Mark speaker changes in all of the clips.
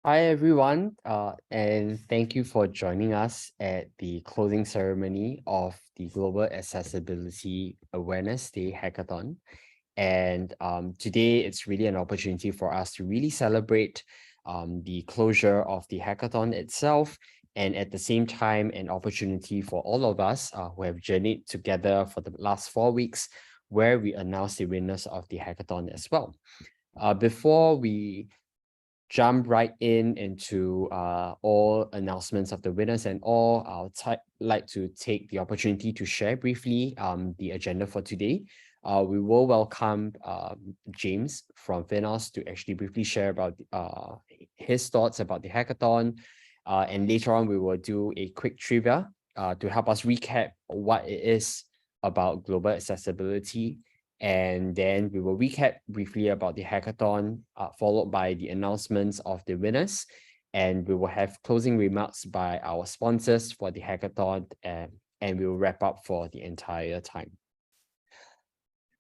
Speaker 1: Hi everyone, and thank you for joining us at the closing ceremony of the Global Accessibility Awareness Day Hackathon. And today it's really an opportunity for us to really celebrate the closure of the hackathon itself, and at the same time, an opportunity for all of us who have journeyed together for the last 4 weeks, where we announce the winners of the hackathon as well. Before we jump right into all announcements of the winners and all, like to take the opportunity to share briefly the agenda for today. We will welcome James from FINOS to actually briefly share about his thoughts about the hackathon. And later on, we will do a quick trivia to help us recap what it is about global accessibility, and then we will recap briefly about the hackathon, followed by the announcements of the winners. And we will have closing remarks by our sponsors for the hackathon, and we will wrap up for the entire time.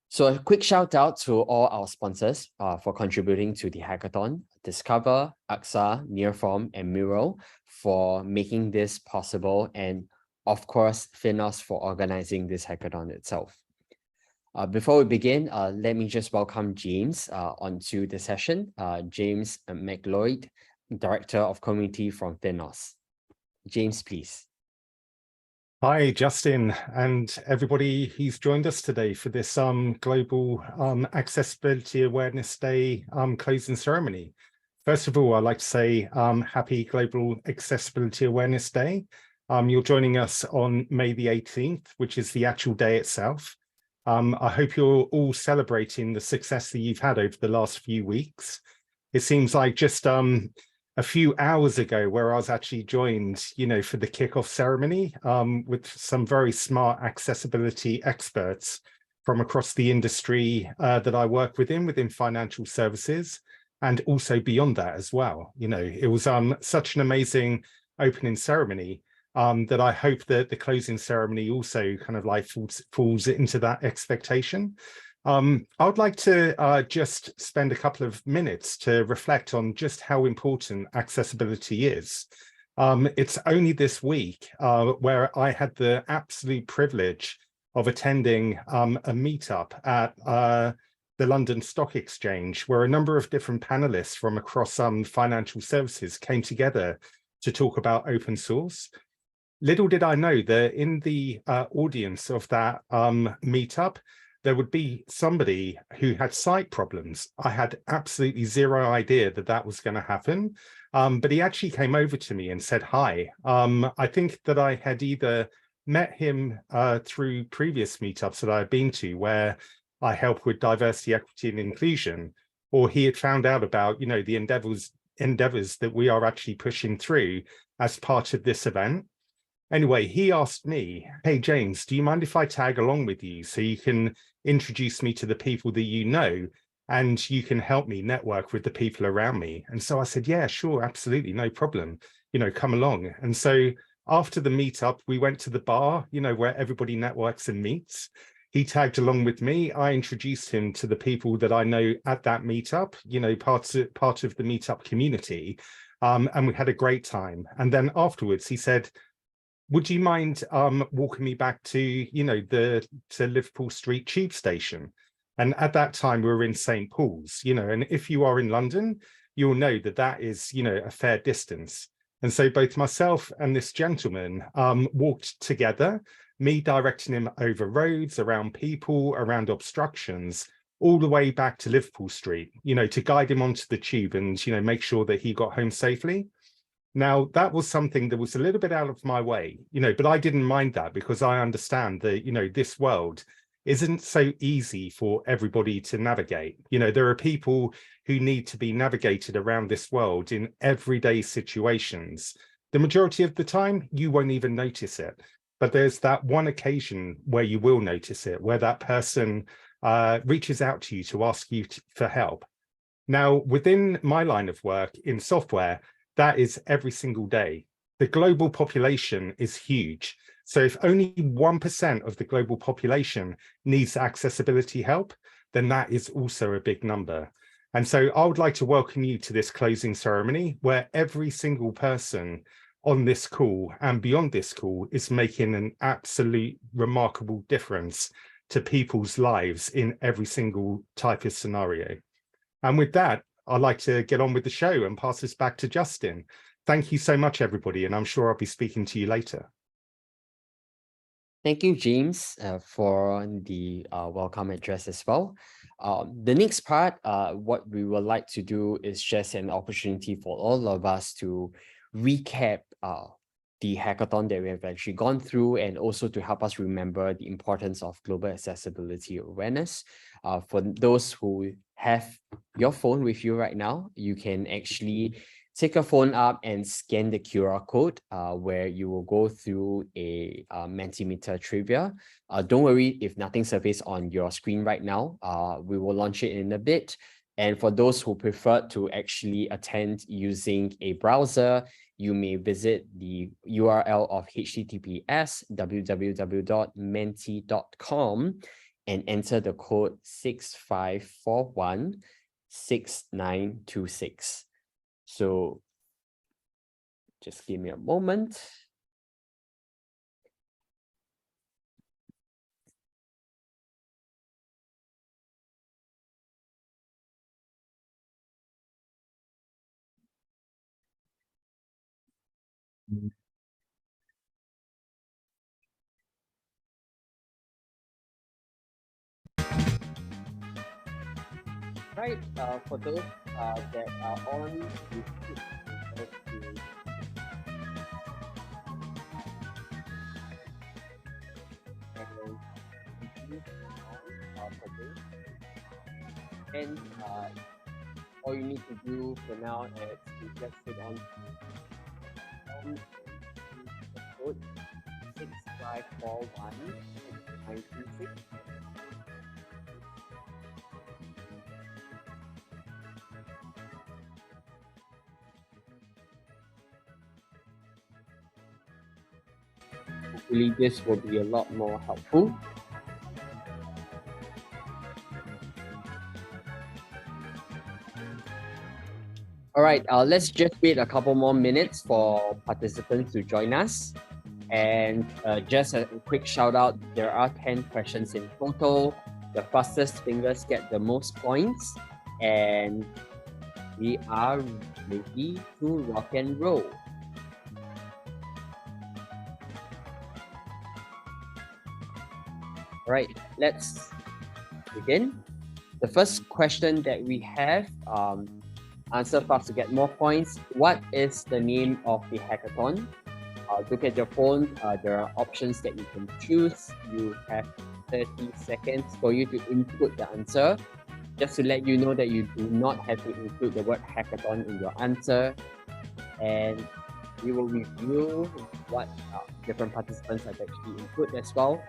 Speaker 1: So a quick shout out to all our sponsors for contributing to the hackathon: Discover, AXA, Nearform, and Mural for making this possible, and of course, FINOS for organizing this hackathon itself. Before we begin, let me just welcome James onto the session. James McLeod, Director of Community from FINOS. James, please.
Speaker 2: Hi, Justin, and everybody who's joined us today for this Global Accessibility Awareness Day closing ceremony. First of all, I'd like to say happy Global Accessibility Awareness Day. You're joining us on May the 18th, which is the actual day itself. I hope you're all celebrating the success that you've had over the last few weeks. It seems like just a few hours ago where I was actually joined, for the kickoff ceremony with some very smart accessibility experts from across the industry that I work within financial services, and also beyond that as well. It was such an amazing opening ceremony that I hope that the closing ceremony also kind of like falls into that expectation. I would like to just spend a couple of minutes to reflect on just how important accessibility is. It's only this week where I had the absolute privilege of attending a meetup at the London Stock Exchange, where a number of different panelists from across financial services came together to talk about open source. Little did I know that in the audience of that meetup, there would be somebody who had sight problems. I had absolutely zero idea that that was going to happen, but he actually came over to me and said hi. I think that I had either met him through previous meetups that I had been to where I help with diversity, equity, and inclusion, or he had found out about, the endeavors that we are actually pushing through as part of this event. Anyway, he asked me, hey, James, do you mind if I tag along with you so you can introduce me to the people that you know, and you can help me network with the people around me? And so I said, yeah, sure, absolutely, no problem, come along. And so after the meetup, we went to the bar, where everybody networks and meets. He tagged along with me. I introduced him to the people that I know at that meetup, part of the meetup community. And we had a great time. And then afterwards, he said, would you mind walking me back to, to Liverpool Street tube station? And at that time, we were in St. Paul's, and if you are in London, you'll know that that is, a fair distance. And so both myself and this gentleman walked together, me directing him over roads, around people, around obstructions, all the way back to Liverpool Street, to guide him onto the tube and, make sure that he got home safely. Now, that was something that was a little bit out of my way, but I didn't mind that because I understand that, this world isn't so easy for everybody to navigate. There are people who need to be navigated around this world in everyday situations. The majority of the time, you won't even notice it. But there's that one occasion where you will notice it, where that person reaches out to you to ask you for help. Now, within my line of work in software, that is every single day. The global population is huge. So if only 1% of the global population needs accessibility help, then that is also a big number. And so I would like to welcome you to this closing ceremony where every single person on this call and beyond this call is making an absolute remarkable difference to people's lives in every single type of scenario. And with that, I'd like to get on with the show and pass this back to Justin. Thank you so much, everybody, and I'm sure I'll be speaking to you later.
Speaker 1: Thank you, James, for the welcome address as well. The next part, what we would like to do is just an opportunity for all of us to recap the hackathon that we have actually gone through, and also to help us remember the importance of global accessibility awareness. For those who have your phone with you right now, you can actually take your phone up and scan the QR code where you will go through a Mentimeter trivia. Don't worry if nothing surfaces on your screen right now. We will launch it in a bit. And for those who prefer to actually attend using a browser, you may visit the URL of https://www.menti.com and enter the code 65416926. So just give me a moment. Right, for those that are on YouTube, and all you need to do for now is to just sit on the code 65416926. Hopefully this will be a lot more helpful. All right, let's just wait a couple more minutes for participants to join us. And just a quick shout out, there are 10 questions in total. The fastest fingers get the most points. And we are ready to rock and roll. All right, let's begin. The first question that we have, answer fast to get more points. What is the name of the hackathon? Look at your phone. There are options that you can choose. You have 30 seconds for you to input the answer. Just to let you know that you do not have to include the word hackathon in your answer. And we will review what different participants have actually input as well.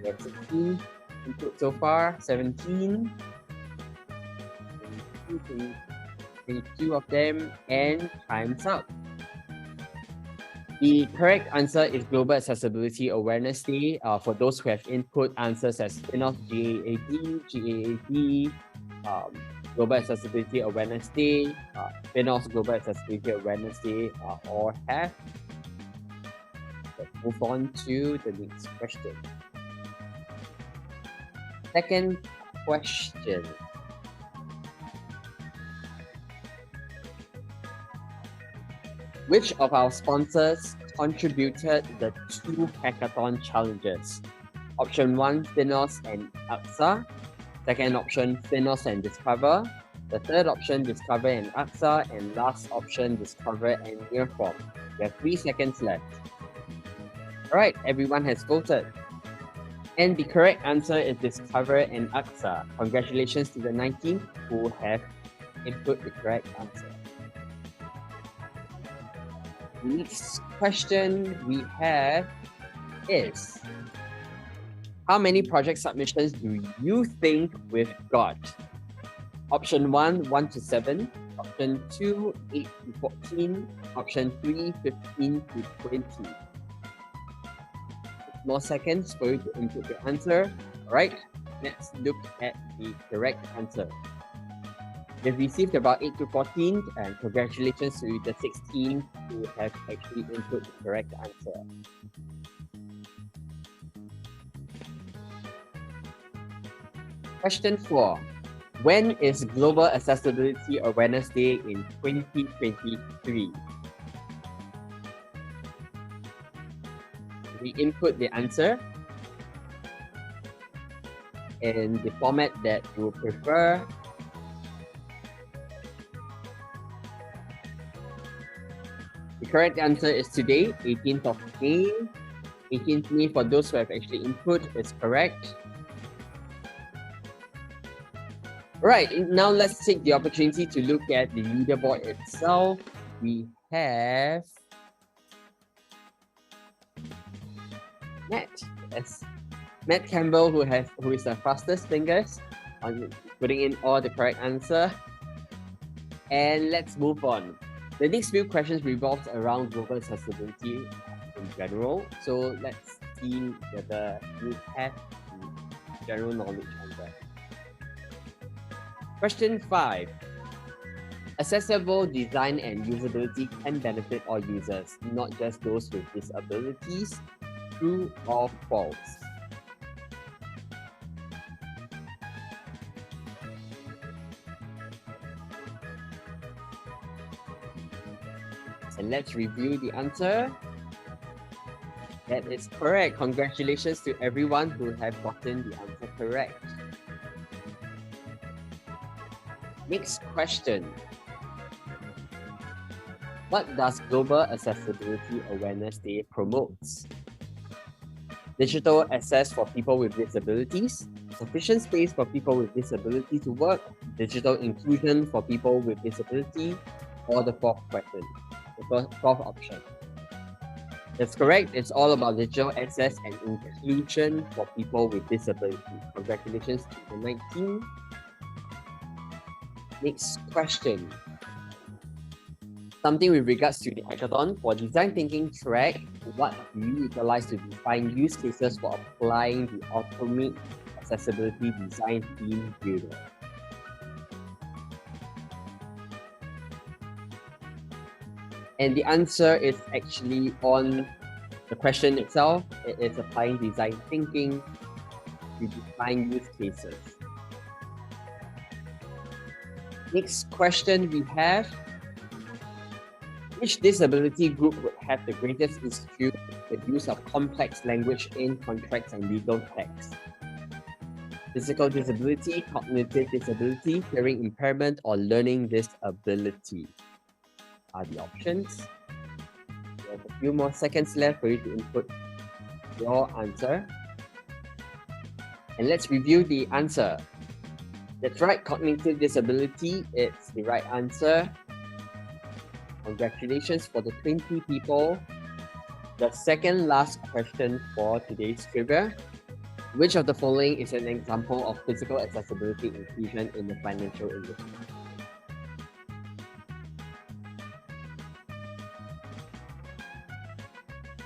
Speaker 1: We have 16 input so far, 17. 22 of them, and time's up. The correct answer is Global Accessibility Awareness Day. For those who have input answers as FINOS, GAAD, Global Accessibility Awareness Day, FINOS Global Accessibility Awareness Day, or have. Let's move on to the next question. Second question. Which of our sponsors contributed the 2 hackathon challenges? Option 1, FINOS and AXA. Second option, FINOS and Discover. The third option, Discover and AXA. And last option, Discover and Nearform. We have 3 seconds left. All right, everyone has voted. And the correct answer is Discover and AXA. Congratulations to the 19 who have input the correct answer. The next question we have is, how many project submissions do you think we've got? Option 1, 1 to 7. Option 2, 8 to 14. Option 3, 15 to 20. 6 more seconds for you to input your answer. All right, let's look at the correct answer. They've received about 8 to 14, and congratulations to the 16 who have actually input the correct answer. Question 4. When is Global Accessibility Awareness Day in 2023? We input the answer in the format that you prefer. The correct answer is today, 18th of May. 18th May for those who have actually input is correct. Right, now let's take the opportunity to look at the leaderboard itself. We have Matt Campbell, who is the fastest fingers on putting in all the correct answer. And let's move on. The next few questions revolves around global accessibility in general. So let's see whether you have the general knowledge on that. Question 5. Accessible design and usability can benefit all users, not just those with disabilities. True or false? And let's review the answer. That is correct. Congratulations to everyone who have gotten the answer correct. Next question. What does Global Accessibility Awareness Day promotes? Digital access for people with disabilities, sufficient space for people with disability to work, digital inclusion for people with disability, or the fourth question, the fourth option. That's correct. It's all about digital access and inclusion for people with disability. Congratulations to the 19. Next question. Something with regards to the hackathon. For design thinking track, what do you utilize to define use cases for applying the ultimate accessibility design theme builder? And the answer is actually on the question itself. It is applying design thinking to define use cases. Next question we have, which disability group would have the greatest issue with the use of complex language in contracts and legal text? Physical disability, cognitive disability, hearing impairment, or learning disability are the options. We have a few more seconds left for you to input your answer. And let's review the answer. That's right, cognitive disability is the right answer. Congratulations for the 20 people. The second last question for today's trivia. Which of the following is an example of physical accessibility inclusion in the financial industry?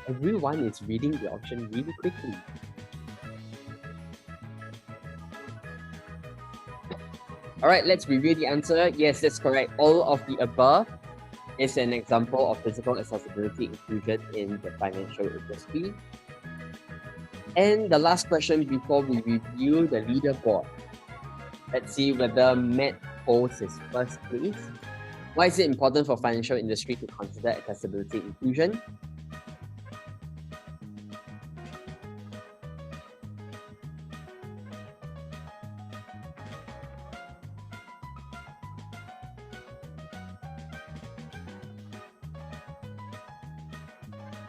Speaker 1: Everyone is reading the option really quickly. All right, let's review the answer. Yes, that's correct. All of the above is an example of physical accessibility inclusion in the financial industry. And the last question before we review the leaderboard. Let's see whether Matt holds his first place. Why is it important for financial industry to consider accessibility inclusion?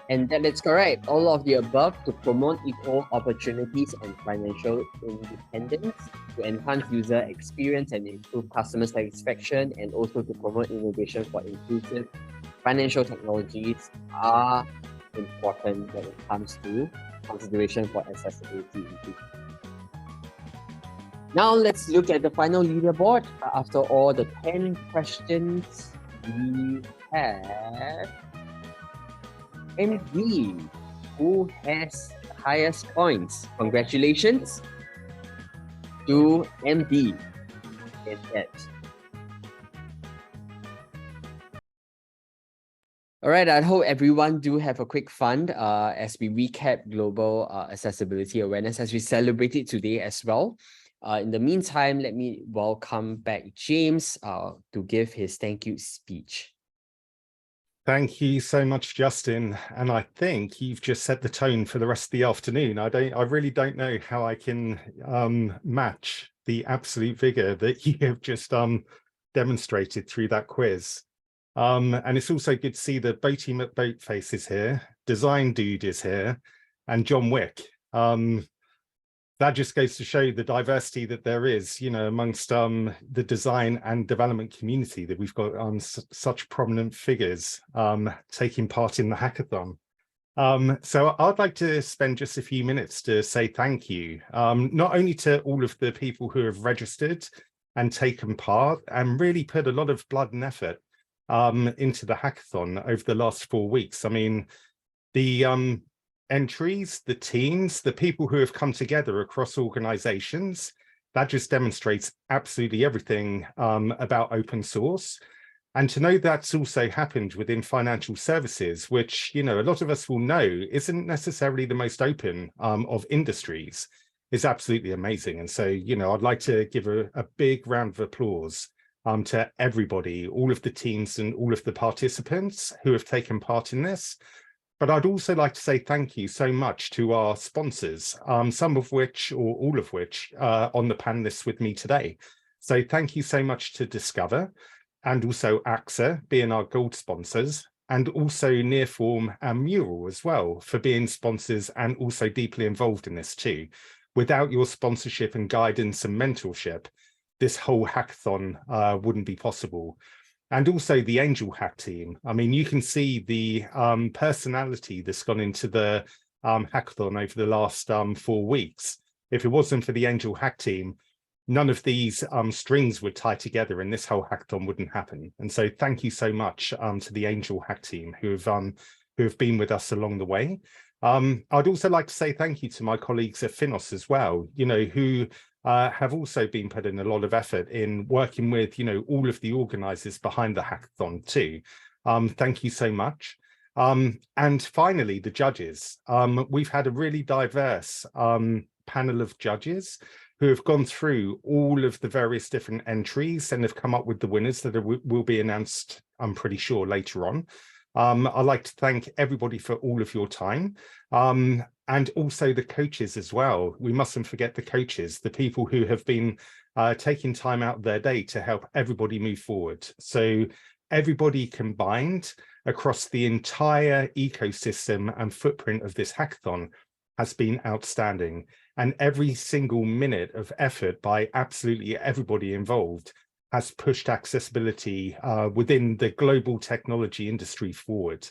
Speaker 1: And that is correct. All of the above to promote equal opportunities and financial independence, to enhance user experience and improve customer satisfaction, and also to promote innovation for inclusive financial technologies are important when it comes to consideration for accessibility. Now let's look at the final leaderboard. After all the 10 questions, we have MD, who has the highest points. Congratulations. to MD instead. All right, I hope everyone do have a quick fun as we recap global accessibility awareness as we celebrate it today as well. In the meantime, let me welcome back James to give his thank you speech.
Speaker 2: Thank you so much, Justin. And I think you've just set the tone for the rest of the afternoon. I really don't know how I can match the absolute vigor that you have just demonstrated through that quiz. And it's also good to see that Boaty McBoatface is here, Design Dude is here, and John Wick. That just goes to show the diversity that there is, you know, amongst the design and development community, that we've got such prominent figures taking part in the hackathon. So I'd like to spend just a few minutes to say thank you, not only to all of the people who have registered and taken part and really put a lot of blood and effort into the hackathon over the last 4 weeks. I mean, the entries, the teams, the people who have come together across organizations, that just demonstrates absolutely everything about open source. And to know that's also happened within financial services, which, you know, a lot of us will know isn't necessarily the most open of industries, is absolutely amazing. And so, you know, I'd like to give a big round of applause to everybody, all of the teams and all of the participants who have taken part in this. But I'd also like to say thank you so much to our sponsors, some of which, or all of which, on the panelists with me today. So thank you so much to Discover, and also AXA being our gold sponsors, and also Nearform and Mural as well for being sponsors and also deeply involved in this too. Without your sponsorship and guidance and mentorship, this whole hackathon wouldn't be possible. And also the Angel Hack team. I mean, you can see the personality that's gone into the hackathon over the last 4 weeks. If it wasn't for the Angel Hack team, none of these strings would tie together and this whole hackathon wouldn't happen. And so thank you so much to the Angel Hack team who have been with us along the way. I'd also like to say thank you to my colleagues at FINOS as well, you know, who have also been putting a lot of effort in working with, you know, all of the organizers behind the hackathon too. Thank you so much. And finally, the judges. We've had a really diverse panel of judges who have gone through all of the various different entries and have come up with the winners that will be announced, I'm pretty sure, later on. I'd like to thank everybody for all of your time. And also the coaches as well. We mustn't forget the coaches, the people who have been taking time out of their day to help everybody move forward. So everybody combined across the entire ecosystem and footprint of this hackathon has been outstanding. And every single minute of effort by absolutely everybody involved has pushed accessibility within the global technology industry forward.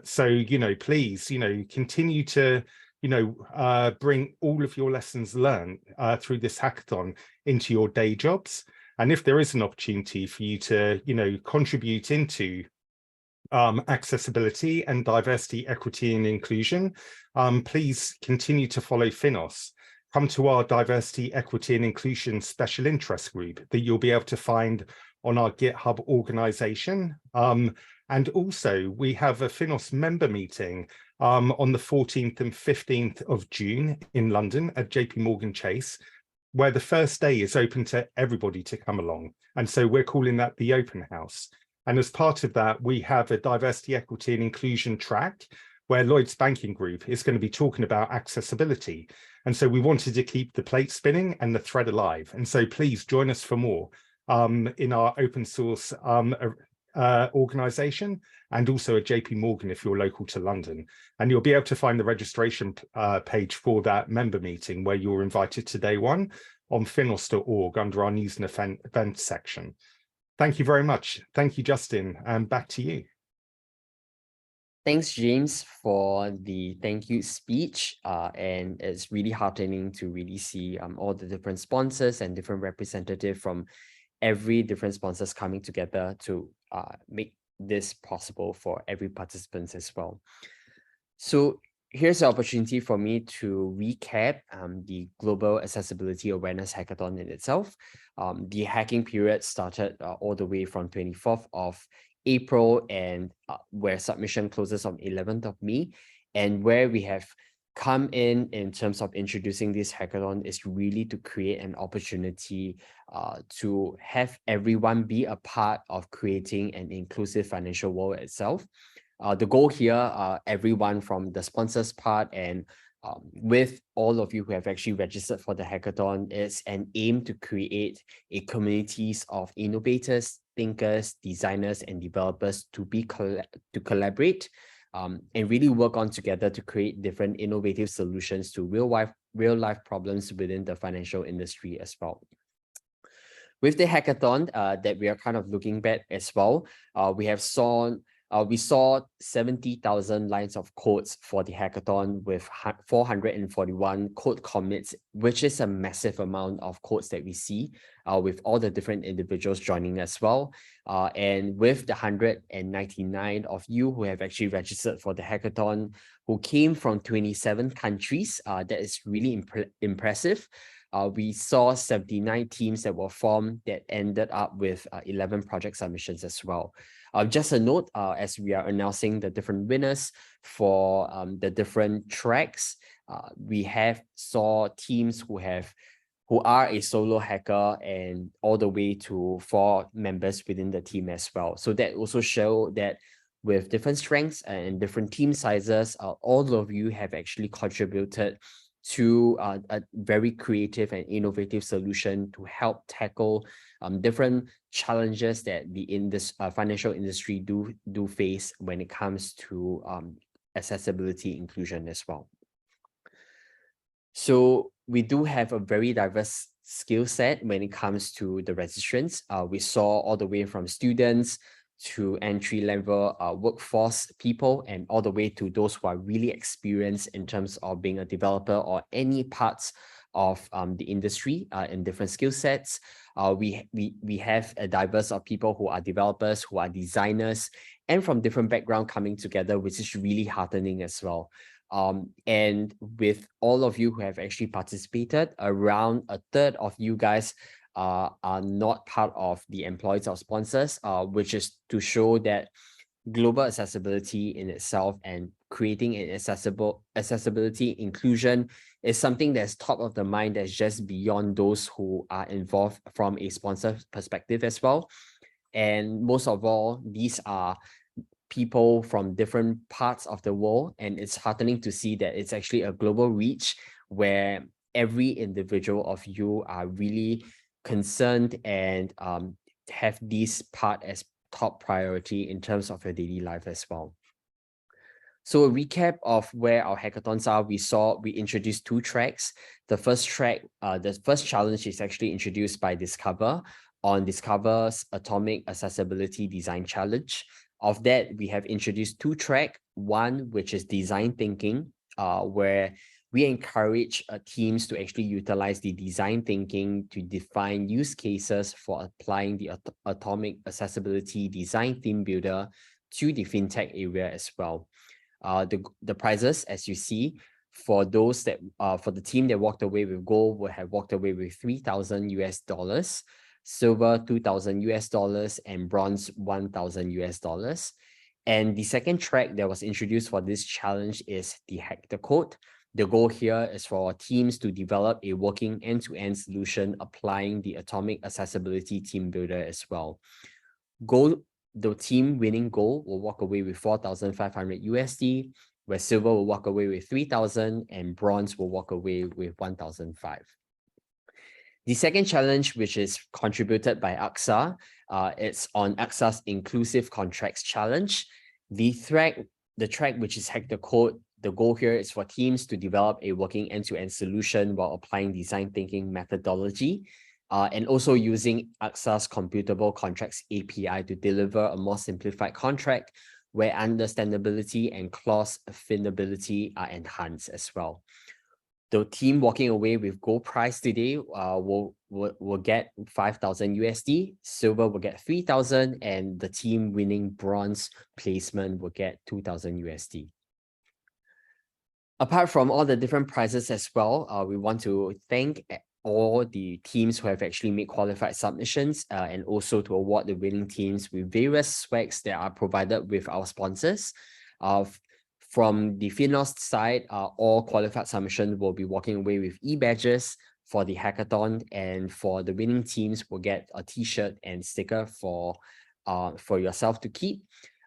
Speaker 2: So, you know, please, you know, continue to, you know, bring all of your lessons learned through this hackathon into your day jobs. And if there is an opportunity for you to, you know, contribute into accessibility and diversity, equity and inclusion, please continue to follow FINOS. Come to our diversity, equity and inclusion special interest group that you'll be able to find on our GitHub organization. And also we have a FINOS member meeting on the 14th and 15th of June in London at JP Morgan Chase, where the first day is open to everybody to come along. And so we're calling that the open house. And as part of that, we have a diversity, equity and inclusion track where Lloyds Banking Group is going to be talking about accessibility. And so we wanted to keep the plate spinning and the thread alive. And so please join us for more in our open source organization, and also at JP Morgan if you're local to London. And you'll be able to find the registration page for that member meeting where you're invited to day one on finos.org under our news and events section. Thank you very much. Thank you, Justin, and back to you.
Speaker 1: Thanks, James, for the thank you speech. And it's really heartening to really see all the different sponsors and different representatives from every different sponsors coming together to make this possible for every participant as well. So here's the opportunity for me to recap the Global Accessibility Awareness Hackathon in itself. The hacking period started all the way from 24th of April and where submission closes on 11th of May, and where we have come in terms of introducing this hackathon is really to create an opportunity to have everyone be a part of creating an inclusive financial world itself. The goal here, everyone from the sponsors part and with all of you who have actually registered for the hackathon, is an aim to create a communities of innovators, thinkers, designers, and developers to to collaborate and really work on together to create different innovative solutions to real life problems within the financial industry as well. With the hackathon that we are kind of looking back as well, we saw 70,000 lines of codes for the hackathon with 441 code commits, which is a massive amount of codes that we see with all the different individuals joining as well. And with the 199 of you who have actually registered for the hackathon, who came from 27 countries, that is really impressive. We saw 79 teams that were formed that ended up with 11 project submissions as well. Just a note, as we are announcing the different winners for the different tracks, we have saw teams who are a solo hacker and all the way to 4 members within the team as well. So that also show that with different strengths and different team sizes, all of you have actually contributed to a very creative and innovative solution to help tackle different challenges that the financial industry do face when it comes to accessibility inclusion as well. So we do have a very diverse skill set when it comes to the registrants. We saw all the way from students to entry-level workforce people and all the way to those who are really experienced in terms of being a developer or any parts of the industry in different skill sets. We have a diverse of people who are developers, who are designers, and from different backgrounds coming together, which is really heartening as well. And with all of you who have actually participated, around a third of you guys are not part of the employees or sponsors, which is to show that global accessibility in itself and creating an accessibility inclusion is something that's top of the mind, that's just beyond those who are involved from a sponsor perspective as well. And most of all, these are people from different parts of the world, and it's heartening to see that it's actually a global reach where every individual of you are really concerned and have this part as top priority in terms of your daily life as well. So a recap of where our hackathons are, we introduced 2 tracks. The first track, the first challenge is actually introduced by Discover on Discover's Atomic Accessibility Design Challenge. Of that, we have introduced 2 tracks, one which is design thinking, where we encourage teams to actually utilize the design thinking to define use cases for applying the Atomic Accessibility Design Theme Builder to the fintech area as well. The prizes, as you see, for those that for the team that walked away with gold will have walked away with $3,000, silver $2,000, and bronze $1,000. And the second track that was introduced for this challenge is the Hack the Code. The goal here is for teams to develop a working end-to-end solution applying the Atomic Accessibility Team Builder as well. The team winning gold will walk away with $4,500, where silver will walk away with $3,000 and bronze will walk away with $1,500. The second challenge, which is contributed by AXA, it's on AXA's Inclusive Contracts Challenge. The track which is Hack the Code, the goal here is for teams to develop a working end-to-end solution while applying design thinking methodology, and also using AXA's Computable Contracts API to deliver a more simplified contract where understandability and clause affinability are enhanced as well. The team walking away with gold prize today will get $5,000, silver will get $3,000, and the team winning bronze placement will get $2,000. Apart from all the different prizes as well, we want to thank all the teams who have actually made qualified submissions, and also to award the winning teams with various swags that are provided with our sponsors. From the FINOS side, all qualified submissions will be walking away with e-badges for the hackathon, and for the winning teams will get a t-shirt and sticker for yourself to keep.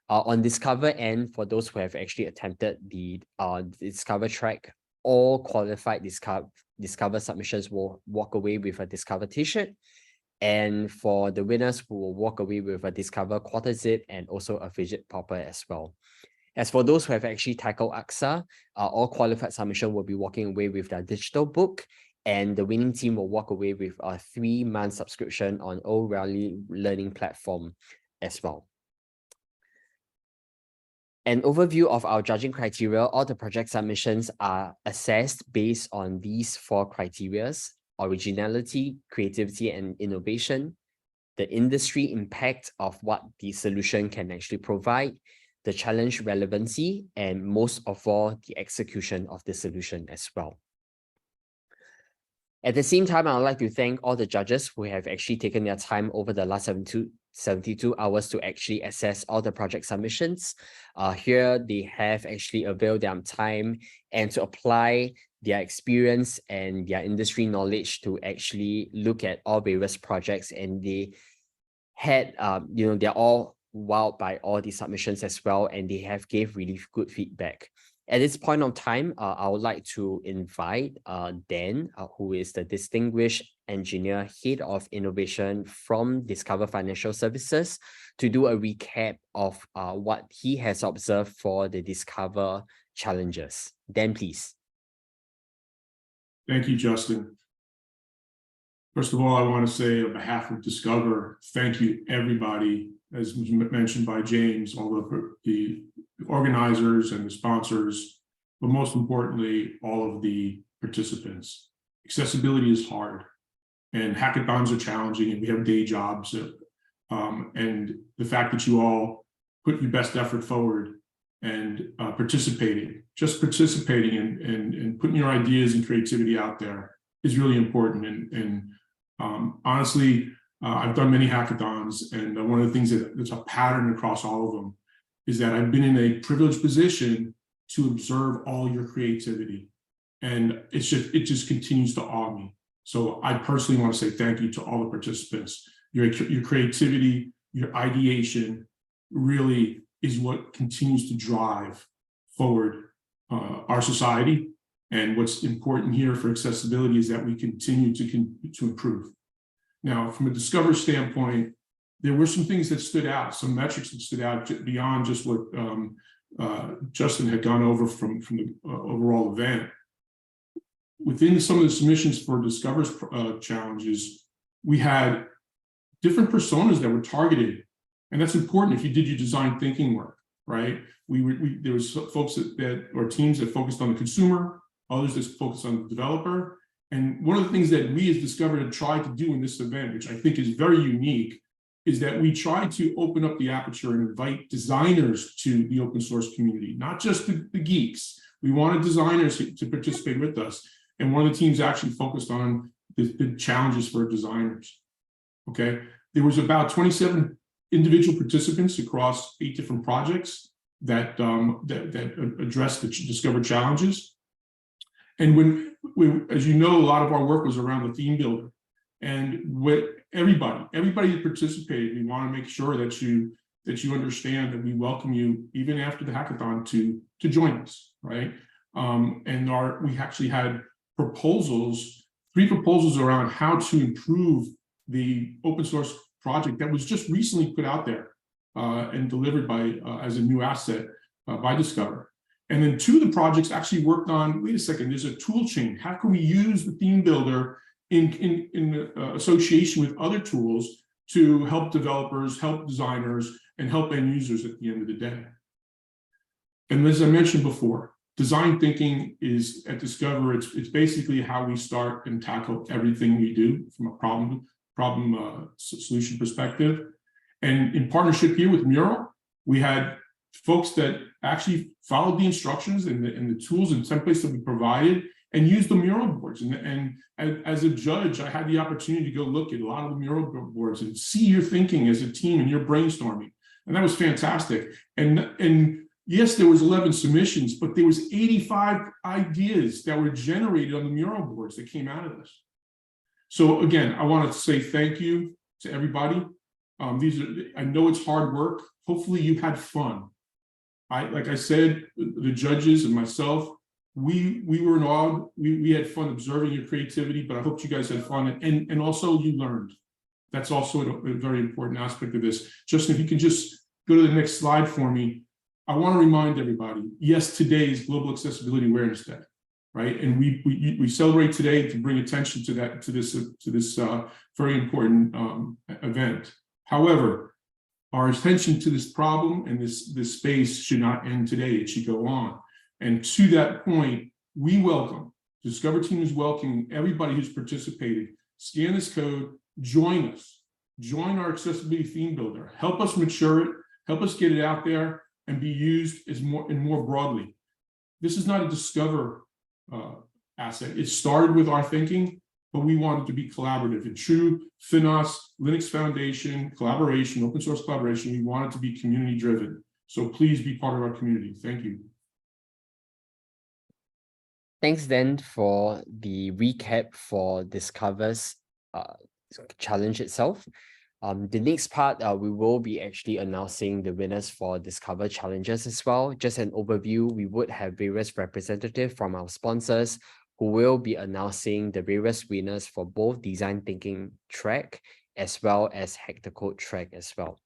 Speaker 1: On Discover end, for those who have actually attempted the Discover track, all qualified Discover submissions will walk away with a Discover t-shirt. And for the winners, who will walk away with a Discover quarter zip and also a fidget popper as well. As for those who have actually tackled AXA, all qualified submission will be walking away with their digital book, and the winning team will walk away with a 3-month subscription on O'Reilly Learning Platform as well. An overview of our judging criteria: all the project submissions are assessed based on these 4 criteria: originality, creativity, and innovation, the industry impact of what the solution can actually provide, the challenge relevancy, and most of all, the execution of the solution as well. At the same time, I would like to thank all the judges who have actually taken their time over the last 72 hours to actually assess all the project submissions. Here, they have actually availed their time and to apply their experience and their industry knowledge to actually look at all various projects, and they had, they're all wowed by all the submissions as well, and they have gave really good feedback. At this point of time, I would like to invite Dan, who is the Distinguished Engineer, Head of Innovation from Discover Financial Services, to do a recap of what he has observed for the Discover challenges. Dan, please.
Speaker 3: Thank you, Justin. First of all, I want to say on behalf of Discover, thank you everybody, as mentioned by James, all of the organizers and the sponsors, but most importantly, all of the participants. Accessibility is hard, and hackathons are challenging, and we have day jobs. And the fact that you all put your best effort forward and participating and putting your ideas and creativity out there is really important. And honestly, I've done many hackathons, and one of the things that's a pattern across all of them is that I've been in a privileged position to observe all your creativity, and it just continues to awe me. So I personally want to say thank you to all the participants. Your creativity, your ideation really is what continues to drive forward our society. And what's important here for accessibility is that we continue to improve. Now, from a Discover standpoint, there were some things that stood out, some metrics that stood out beyond just what Justin had gone over from the overall event. Within some of the submissions for Discover's challenges, we had different personas that were targeted. And that's important if you did your design thinking work, right? There was folks or teams that focused on the consumer, others that focused on the developer. And one of the things that we as Discover had tried to do in this event, which I think is very unique, is that we tried to open up the aperture and invite designers to the open source community, not just the geeks. We wanted designers to participate with us. And one of the teams actually focused on the challenges for designers, okay? There was about 27 individual participants across 8 different projects that addressed the Discover challenges. And as you know, a lot of our work was around the theme builder. And with everybody that participated, we want to make sure that you understand that we welcome you even after the hackathon to join us, right? We actually had proposals, 3 proposals around how to improve the open source project that was just recently put out there and delivered by as a new asset by Discover. And then 2 of the projects actually worked on, wait a second, there's a tool chain. How can we use the theme builder in association with other tools to help developers, help designers, and help end users at the end of the day? And as I mentioned before, design thinking is at Discover, it's basically how we start and tackle everything we do from a problem solution perspective. And in partnership here with Mural, we had folks that actually followed the instructions and the tools and templates that we provided and used the mural boards. And as a judge, I had the opportunity to go look at a lot of the mural boards and see your thinking as a team and your brainstorming. And that was fantastic. And yes, there was 11 submissions, but there was 85 ideas that were generated on the mural boards that came out of this. So again, I wanted to say thank you to everybody. I know it's hard work. Hopefully you had fun. Like I said, the judges and myself, we were in awe. We had fun observing your creativity, but I hope you guys had fun and also you learned. That's also a very important aspect of this. Justin, if you can just go to the next slide for me. I want to remind everybody, yes, today is Global Accessibility Awareness Day, right? And we celebrate today to bring attention to that, to this very important event. However, our attention to this problem and this space should not end today. It should go on. And to that point, we welcome, the Discover team is welcoming everybody who's participated. Scan this code, join us, join our accessibility theme builder, help us mature it, help us get it out there and be used as more broadly. This is not a Discover asset. It started with our thinking, but we want it to be collaborative. In true FINOS, Linux Foundation, collaboration, open source collaboration, we want it to be community driven. So please be part of our community. Thank you.
Speaker 1: Thanks then for the recap for Discover's challenge itself. The next part, we will be actually announcing the winners for Discover challenges as well. Just an overview, we would have various representatives from our sponsors who will be announcing the various winners for both design thinking track as well as hack the code track as well.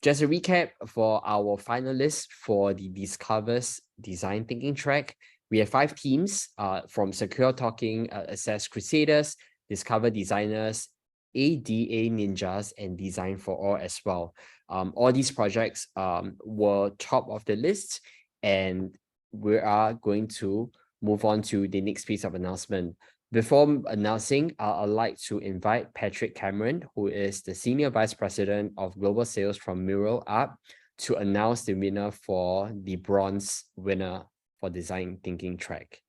Speaker 1: Just a recap for our finalists for the Discover's design thinking track. We have 5 teams from Secure Talking, Assess Crusaders, Discover Designers, ADA Ninjas, and Design for All as well. All these projects were top of the list, and we are going to move on to the next piece of announcement. Before announcing, I'd like to invite Patrick Cameron, who is the Senior Vice President of Global Sales from Mural Art, to announce the winner for the bronze winner for Design Thinking track.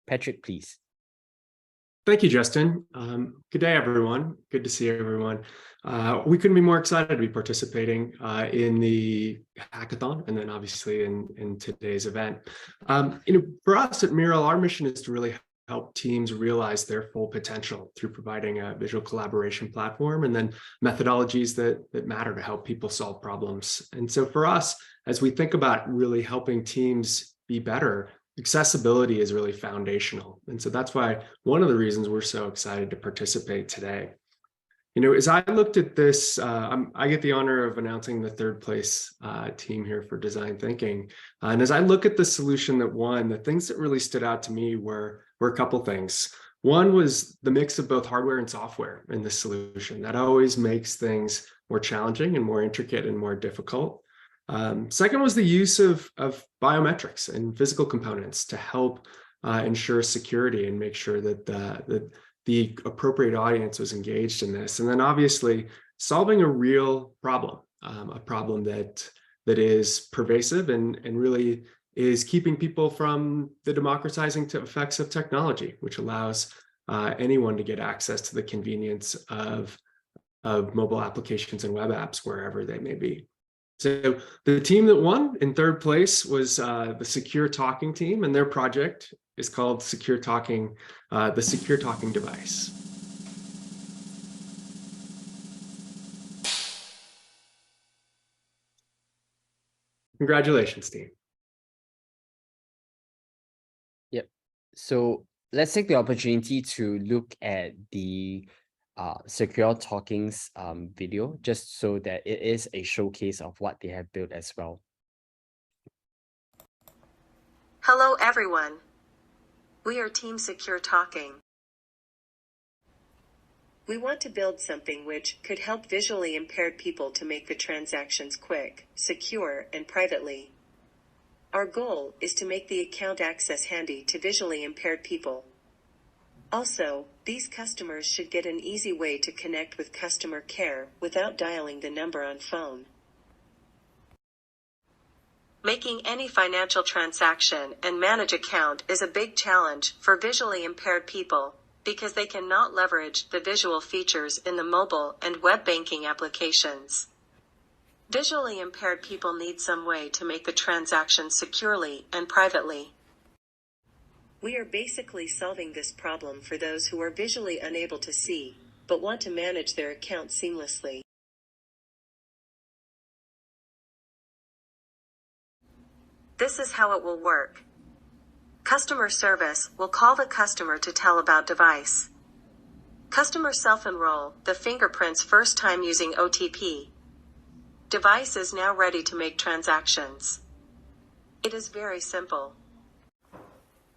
Speaker 1: Patrick, please.
Speaker 4: Thank you, Justin. Good day, everyone. Good to see everyone. We couldn't be more excited to be participating in the hackathon and then obviously in today's event. For us at Mural, our mission is to really help teams realize their full potential through providing a visual collaboration platform and then methodologies that matter to help people solve problems. And so for us, as we think about really helping teams be better, accessibility is really foundational. And so that's why one of the reasons we're so excited to participate today. As I looked at this, I get the honor of announcing the 3rd place team here for design thinking. And as I look at the solution that won, the things that really stood out to me were a couple things. One was the mix of both hardware and software in this solution. That always makes things more challenging and more intricate and more difficult. Second was the use of biometrics and physical components to help ensure security and make sure that the appropriate audience was engaged in this. And then obviously solving a real problem, a problem that is pervasive and really is keeping people from the democratizing effects of technology, which allows anyone to get access to the convenience of mobile applications and web apps wherever they may be. So the team that won in 3rd place was the Secure Talking team, and their project is called Secure Talking, the Secure Talking device. Congratulations, team.
Speaker 1: Yep. So let's take the opportunity to look at the Secure Talking's video, just so that it is a showcase of what they have built as well.
Speaker 5: Hello everyone. We are Team Secure Talking. We want to build something which could help visually impaired people to make the transactions quick, secure, and privately. Our goal is to make the account access handy to visually impaired people. Also, these customers should get an easy way to connect with customer care without dialing the number on phone. Making any financial transaction and manage account is a big challenge for visually impaired people because they cannot leverage the visual features in the mobile and web banking applications. Visually impaired people need some way to make the transaction securely and privately. We are basically solving this problem for those who are visually unable to see, but want to manage their account seamlessly. This is how it will work. Customer service will call the customer to tell about device. Customer self-enroll, the fingerprints first time using OTP. Device is now ready to make transactions. It is very simple.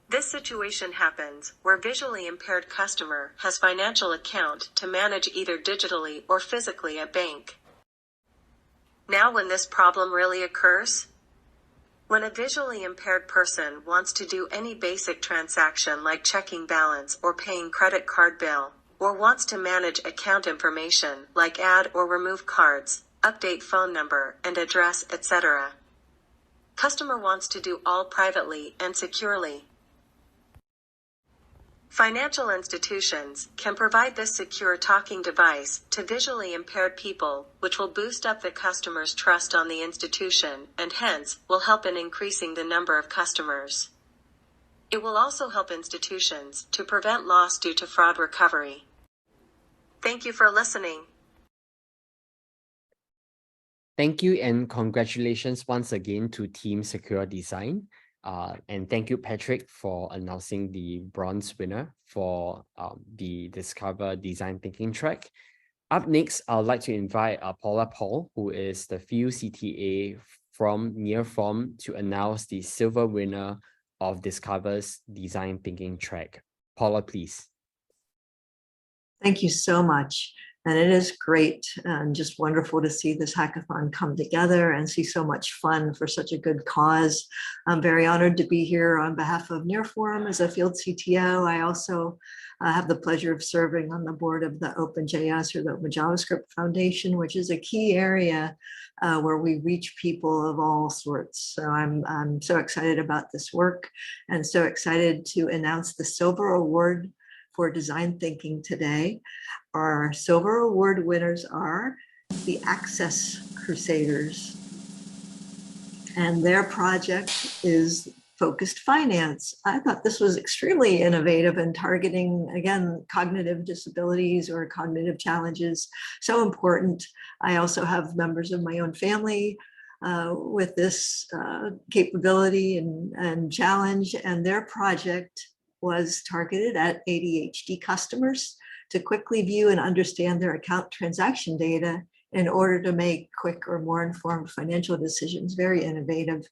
Speaker 5: This situation happens where visually impaired customer has financial account to manage either digitally or physically at bank. Now when this problem really occurs? When a visually impaired person wants to do any basic transaction like checking balance or paying credit card bill, or wants to manage account information like add or remove cards, update phone number and address, etc. Customer wants to do all privately and securely. Financial institutions can provide this secure talking device to visually impaired people, which will boost up the customer's trust on the institution and hence will help in increasing the number of customers. It will also help institutions to prevent loss due to fraud recovery. Thank you for listening.
Speaker 1: Thank you and congratulations once again to Team Secure Design. And thank you, Patrick, for announcing the bronze winner for the Discover Design Thinking track. Up next, I'd like to invite Paula Paul, who is the field CTA from Nearform, to announce the silver winner of Discover's Design Thinking track. Paula, please.
Speaker 6: Thank you so much. And it is great and just wonderful to see this hackathon come together and see so much fun for such a good cause. I'm very honored to be here on behalf of Nearform as a field CTO. I also have the pleasure of serving on the board of the OpenJS or the Open JavaScript Foundation, which is a key area where we reach people of all sorts. So I'm so excited about this work and so excited to announce the Silver Award for Design Thinking today. Our Silver Award winners are the Access Crusaders, and their project is Focused Finance. I thought this was extremely innovative in targeting, again, cognitive disabilities or cognitive challenges, so important. I also have members of my own family with this capability and challenge, and their project was targeted at ADHD customers to quickly view and understand their account transaction data in order to make quick or more informed financial decisions. Very innovative.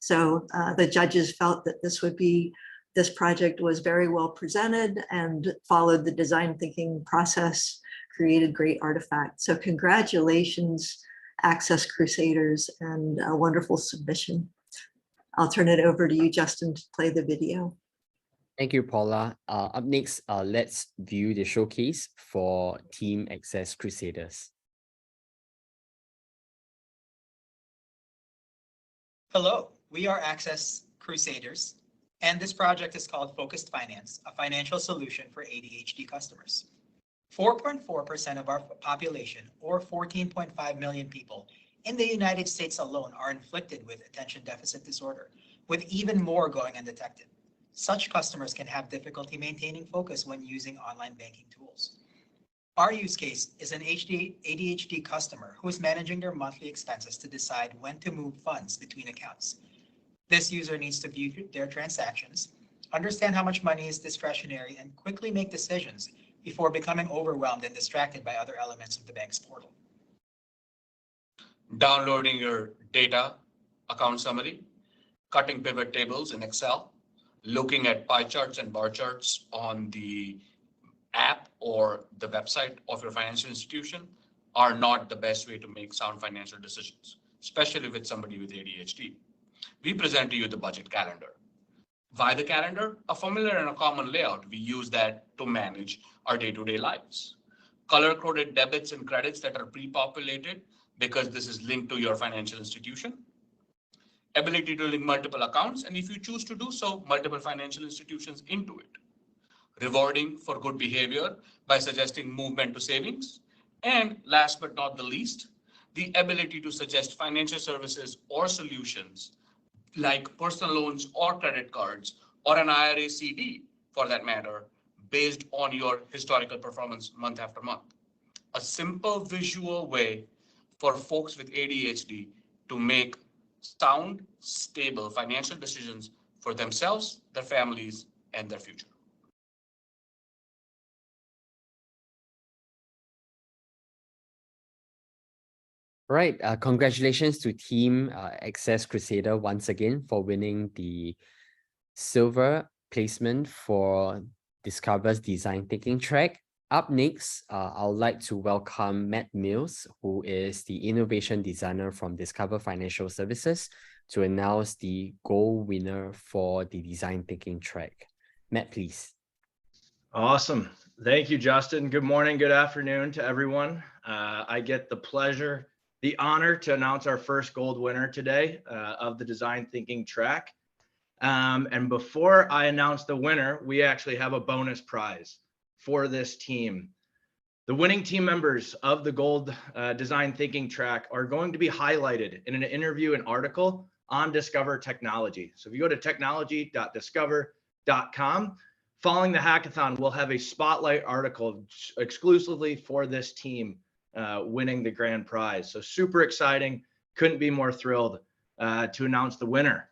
Speaker 6: So the judges felt that this project was very well presented and followed the design thinking process, created great artifacts. So congratulations, Access Crusaders, and a wonderful submission. I'll turn it over to you, Justin, to play the video.
Speaker 1: Thank you, Paula. Up next, let's view the showcase for Team Access Crusaders.
Speaker 7: Hello, we are Access Crusaders, and this project is called Focused Finance, a financial solution for ADHD customers. 4.4% of our population, or 14.5 million people, in the United States alone are inflicted with attention deficit disorder, with even more going undetected. Such customers can have difficulty maintaining focus when using online banking tools. Our use case is an ADHD customer who is managing their monthly expenses to decide when to move funds between accounts. This user needs to view their transactions, understand how much money is discretionary, and quickly make decisions before becoming overwhelmed and distracted by other elements of the bank's portal.
Speaker 8: Downloading your data, account summary, cutting pivot tables in Excel, looking at pie charts and bar charts on the app or the website of your financial institution are not the best way to make sound financial decisions, especially with somebody with ADHD. We present to you the budget calendar. Via the calendar, a familiar and a common layout, we use that to manage our day-to-day lives. Color-coded debits and credits that are pre-populated because this is linked to your financial institution. ability to link multiple accounts, and if you choose to do so, multiple financial institutions into it. Rewarding for good behavior by suggesting movement to savings. And last but not the least, the ability to suggest financial services or solutions like personal loans or credit cards or an IRA CD for that matter, based on your historical performance month after month. A simple visual way for folks with ADHD to make sound, stable financial decisions for themselves, their families, and their future.
Speaker 1: Right. Congratulations to Team Access Crusader once again for winning the silver placement for Discover's Design Thinking track. Up next, I would like to welcome Matt Mills, who is the Innovation Designer from Discover Financial Services, to announce the gold winner for the Design Thinking track. Matt, please.
Speaker 9: Awesome. Thank you, Justin. Good morning, good afternoon to everyone. I get the pleasure, the honor to announce our first gold winner today of the Design Thinking track. And before I announce the winner, we actually have a bonus prize for this team. The winning team members of the Gold Design Thinking track are going to be highlighted in an interview and article on Discover Technology. So if you go to technology.discover.com, following the hackathon, we'll have a spotlight article exclusively for this team winning the grand prize. So super exciting. Couldn't be more thrilled to announce the winner.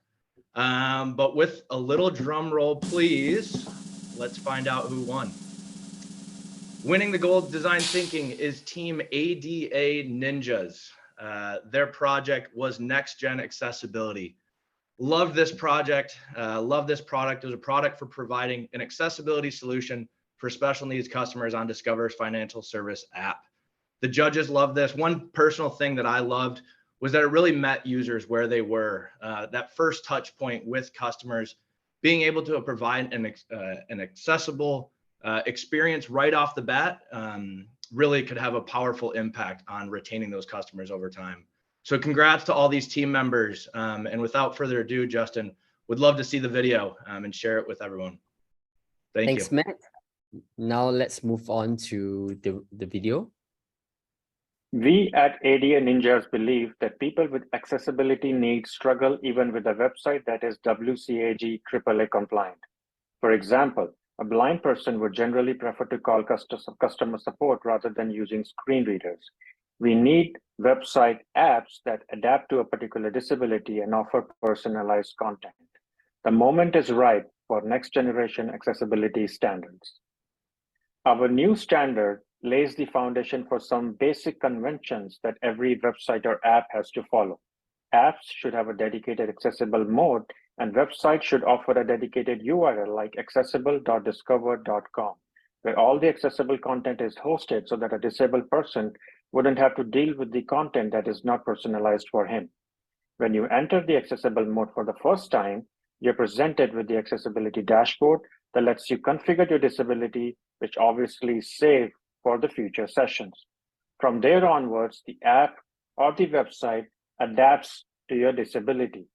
Speaker 9: But with a little drum roll, please, let's find out who won. Winning the Gold Design Thinking is Team ADA Ninjas. Their project was Next Gen Accessibility. Love this project, love this product. It was a product for providing an accessibility solution for special needs customers on Discover's financial service app. The judges loved this. One personal thing that I loved was that it really met users where they were. That first touch point with customers, being able to provide an accessible experience right off the bat really could have a powerful impact on retaining those customers over time. So congrats to all these team members. And without further ado, Justin, would love to see the video and share it with everyone.
Speaker 1: Thanks,
Speaker 9: you.
Speaker 1: Matt. Now let's move on to the video.
Speaker 10: We at ADA Ninjas believe that people with accessibility needs struggle even with a website that is WCAG AAA compliant. For example, a blind person would generally prefer to call customer support rather than using screen readers. We need website apps that adapt to a particular disability and offer personalized content. The moment is right for next generation accessibility standards. Our new standard lays the foundation for some basic conventions that every website or app has to follow. Apps should have a dedicated accessible mode, and websites should offer a dedicated URL like accessible.discover.com, where all the accessible content is hosted so that a disabled person wouldn't have to deal with the content that is not personalized for him. When you enter the accessible mode for the first time, you're presented with the accessibility dashboard that lets you configure your disability, which obviously save for the future sessions. From there onwards, the app or the website adapts to your disability.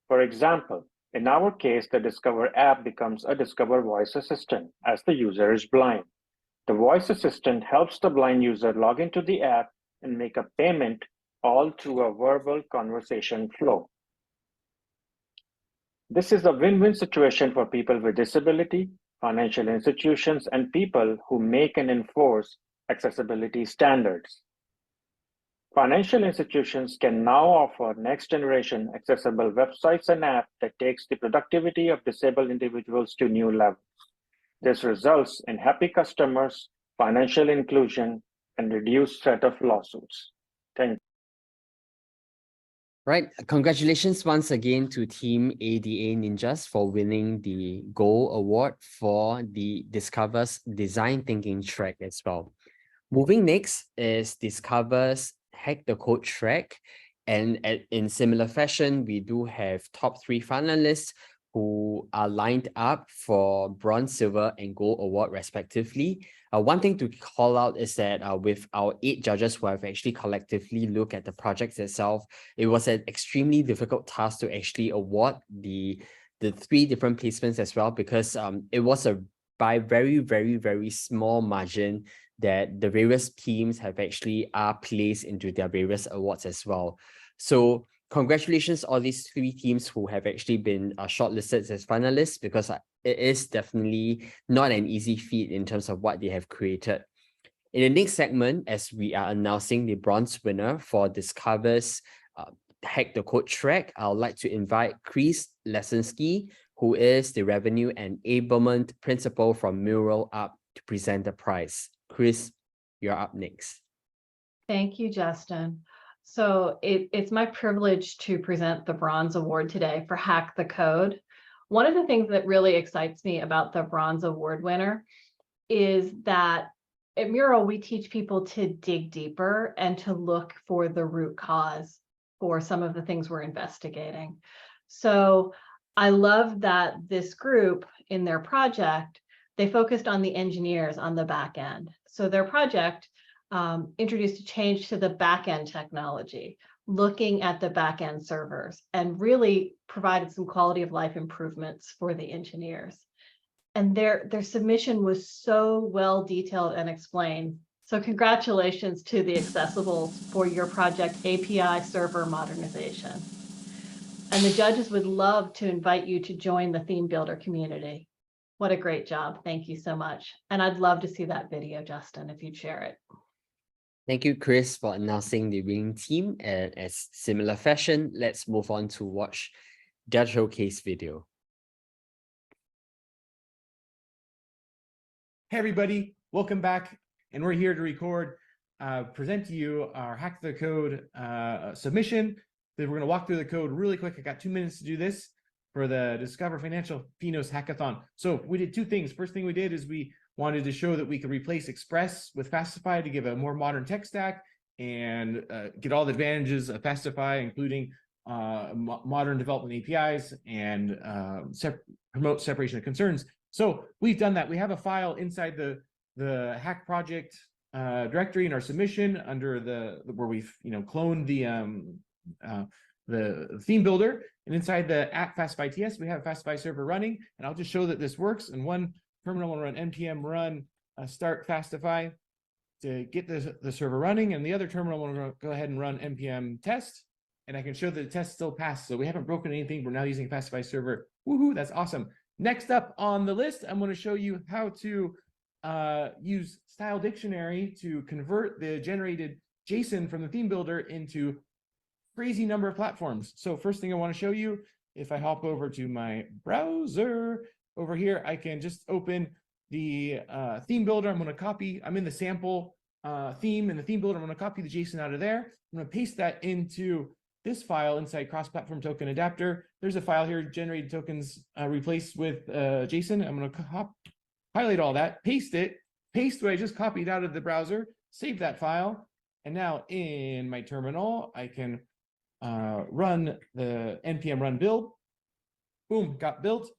Speaker 10: For example, in our case, the Discover app becomes a Discover voice assistant as the user is blind. The voice assistant helps the blind user log into the app and make a payment all through a verbal conversation flow. This is a win-win situation for people with disability, financial institutions, and people who make and enforce accessibility standards. Financial institutions can now offer next-generation accessible websites and apps that takes the productivity of disabled individuals to new levels. This results in happy customers, financial inclusion, and reduced threat of lawsuits. Thank you.
Speaker 1: Right. Congratulations once again to Team ADA Ninjas for winning the Gold Award for the Discover's Design Thinking track as well. Moving next is Discover's Hack the Code track. And in similar fashion, we do have top 3 finalists who are lined up for bronze, silver, and gold award respectively. One thing to call out is that with our 8 judges who have actually collectively looked at the projects itself, it was an extremely difficult task to actually award the 3 different placements as well, because it was by very small margin that the various teams have actually are placed into their various awards as well. So congratulations all these 3 teams who have actually been shortlisted as finalists, because it is definitely not an easy feat in terms of what they have created. In the next segment, as we are announcing the bronze winner for Discover's Hack the Code track, I would like to invite Chris Lesinski, who is the Revenue and Enablement Principal from Mural Up, to present the prize. Chris, you're up next.
Speaker 11: Thank you, Justin. So it's my privilege to present the Bronze Award today for Hack the Code. One of the things that really excites me about the Bronze Award winner is that at Mural, we teach people to dig deeper and to look for the root cause for some of the things we're investigating. So I love that this group in their project, they focused on the engineers on the back end. So their project introduced a change to the back-end technology, looking at the back-end servers, and really provided some quality of life improvements for the engineers. And their submission was so well detailed and explained. So congratulations to the Accessibles for your project API server modernization. And the judges would love to invite you to join the theme builder community. What a great job. Thank you so much. And I'd love to see that video, Justin, if you'd share it.
Speaker 1: Thank you, Chris, for announcing the winning team. And as similar fashion, let's move on to watch their showcase video.
Speaker 12: Hey everybody, welcome back. And we're here to record, present to you our Hack the Code submission. Then we're gonna walk through the code really quick. I got 2 minutes to do this for the Discover Financial FINOS Hackathon. So we did 2 things. First thing we did is we wanted to show that we could replace Express with Fastify to give a more modern tech stack and get all the advantages of Fastify, including modern development APIs and promote separation of concerns. So we've done that. We have a file inside the hack project directory in our submission under where we've cloned the theme builder, and inside the app Fastify TS we have a Fastify server running, and I'll just show that this works. And one terminal will run npm run start Fastify to get the server running, and the other terminal will go ahead and run npm test, and I can show that the test still passed. So we haven't broken anything. We're now using Fastify server. Woohoo, that's awesome. Next up on the list, I'm going to show you how to use Style Dictionary to convert the generated JSON from the theme builder into crazy number of platforms. So first thing I want to show you, if I hop over to my browser over here, I can just open the theme builder. I'm in the sample theme in the theme builder. I'm going to copy the JSON out of there. I'm going to paste that into this file inside cross-platform token adapter. There's a file here, generated tokens replaced with JSON. I'm going to highlight all that, paste what I just copied out of the browser, save that file, and now in my terminal, I can run the npm run build. Boom, got built.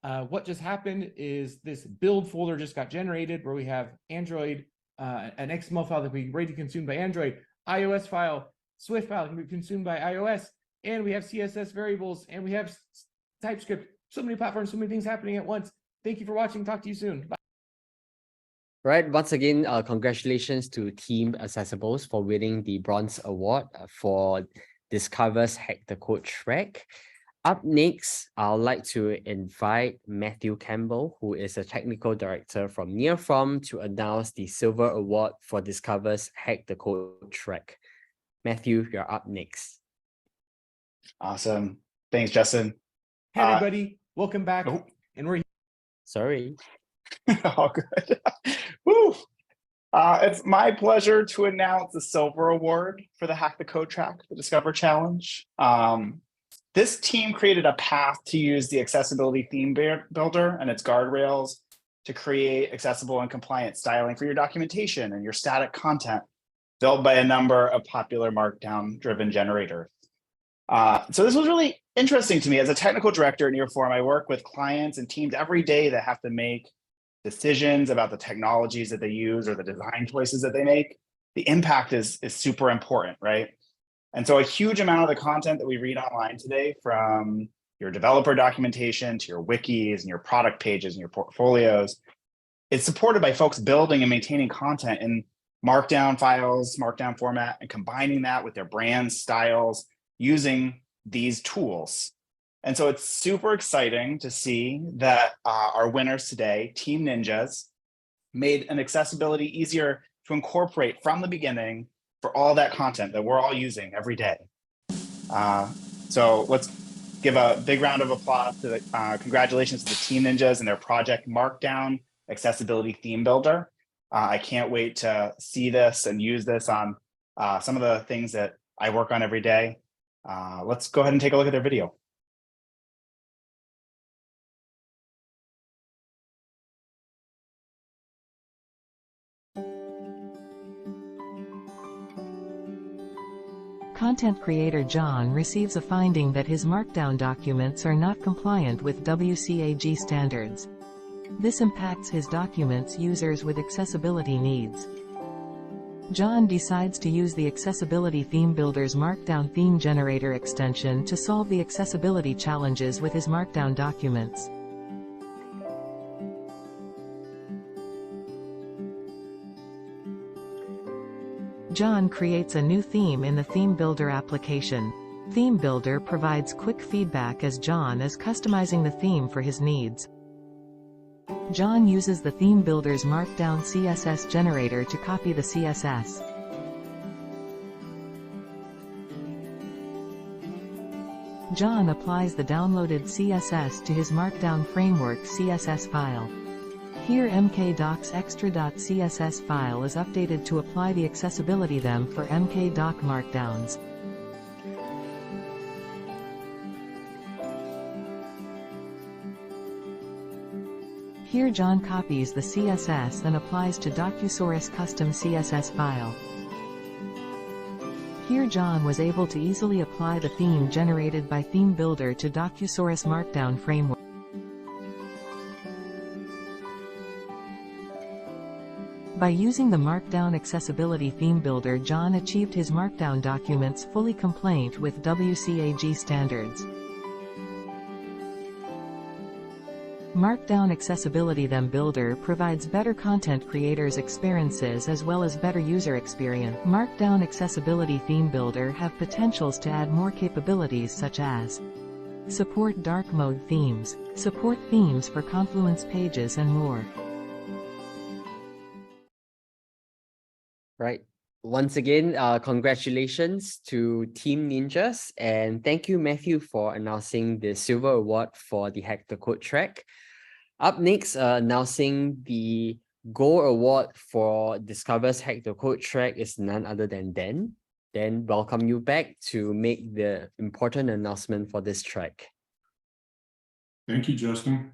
Speaker 12: What just happened is this build folder just got generated where we have Android, an XML file that we ready to consume by Android, iOS file, Swift file can be consumed by iOS, and we have CSS variables, and we have TypeScript. So many platforms, so many things happening at once. Thank you for watching. Talk to you soon. Bye.
Speaker 1: Right, once again, congratulations to Team Accessibles for winning the Bronze Award for Discover's Hack the Code track. Up next, I'd like to invite Matthew Campbell, who is a technical director from Nearform, to announce the Silver Award for Discover's Hack the Code track. Matthew, you're up next.
Speaker 13: Awesome. Thanks, Justin.
Speaker 12: Hey, everybody. Welcome back. And we're
Speaker 1: sorry.
Speaker 13: All good. Woo. It's my pleasure to announce the Silver Award for the Hack the Code track, the Discover Challenge. This team created a path to use the accessibility theme builder and its guardrails to create accessible and compliant styling for your documentation and your static content built by a number of popular markdown-driven generators. So this was really interesting to me. As a technical director in Nearform, I work with clients and teams every day that have to make decisions about the technologies that they use or the design choices that they make. The impact is super important, right? And so a huge amount of the content that we read online today, from your developer documentation to your wikis and your product pages and your portfolios, it's supported by folks building and maintaining content in Markdown files, Markdown format, and combining that with their brands, styles, using these tools. And so it's super exciting to see that our winners today, Team Ninjas, made an accessibility easier to incorporate from the beginning for all that content that we're all using every day. So let's give a big round of applause to the congratulations to the Team Ninjas and their project Markdown Accessibility Theme Builder. I can't wait to see this and use this on some of the things that I work on every day. Let's go ahead and take a look at their video.
Speaker 14: Content creator John receives a finding that his Markdown documents are not compliant with WCAG standards. This impacts his documents' users with accessibility needs. John decides to use the Accessibility Theme Builder's Markdown theme generator extension to solve the accessibility challenges with his Markdown documents. John creates a new theme in the Theme Builder application. Theme Builder provides quick feedback as John is customizing the theme for his needs. John uses the Theme Builder's Markdown CSS generator to copy the CSS. John applies the downloaded CSS to his Markdown framework CSS file. Here mkdocs extra.css file is updated to apply the accessibility them for mkdoc markdowns. Here John copies the CSS and applies to Docusaurus custom CSS file. Here John was able to easily apply the theme generated by Theme Builder to Docusaurus Markdown framework. By using the Markdown Accessibility Theme Builder, John achieved his Markdown documents fully compliant with WCAG standards. Markdown Accessibility Theme Builder provides better content creators' experiences as well as better user experience. Markdown Accessibility Theme Builder have potentials to add more capabilities such as support dark mode themes, support themes for Confluence pages, and more.
Speaker 1: Right. Once again, congratulations to Team Ninjas, and thank you, Matthew, for announcing the Silver Award for the Hack the Code track. Up next, announcing the Gold Award for Discover's Hack the Code track is none other than Dan. Dan, welcome you back to make the important announcement for this track.
Speaker 3: Thank you, Justin.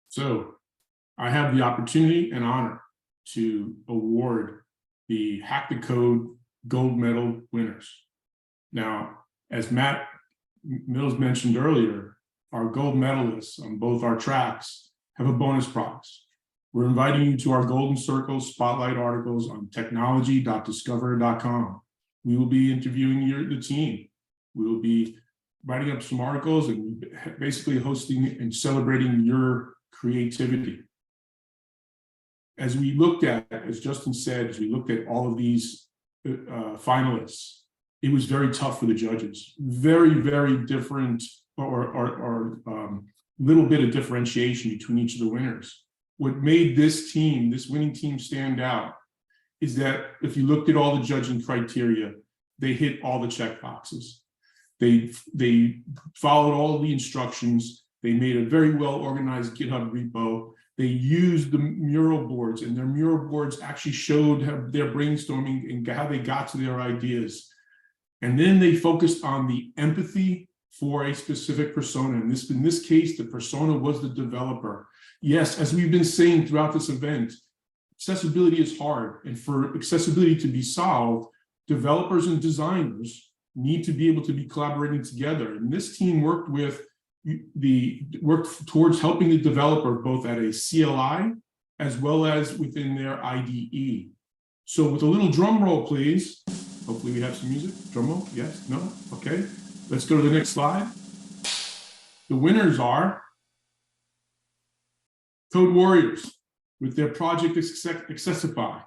Speaker 3: So I have the opportunity and honor to award the Hack the Code Gold Medal winners. Now, as Matt Mills mentioned earlier, our gold medalists on both our tracks have a bonus prize. We're inviting you to our Golden Circle Spotlight articles on technology.discover.com. We will be interviewing the team. We will be writing up some articles and basically hosting and celebrating your creativity. As we looked at, as Justin said, as we looked at all of these finalists, it was very tough for the judges. Very, very different or little bit of differentiation between each of the winners. What made this team, this winning team, stand out is that if you looked at all the judging criteria, they hit all the check boxes. They followed all of the instructions. They made a very well organized GitHub repo. They used the mural boards, and their mural boards actually showed their brainstorming and how they got to their ideas. And then they focused on the empathy for a specific persona. And in this case, the persona was the developer. Yes, as we've been saying throughout this event, accessibility is hard, and for accessibility to be solved, developers and designers need to be able to be collaborating together. And this team worked towards helping the developer both at a CLI as well as within their IDE. So with a little drum roll, please. Hopefully we have some music. Drum roll, yes, no, okay. Let's go to the next slide. The winners are CodeWarriors with their project Accessify.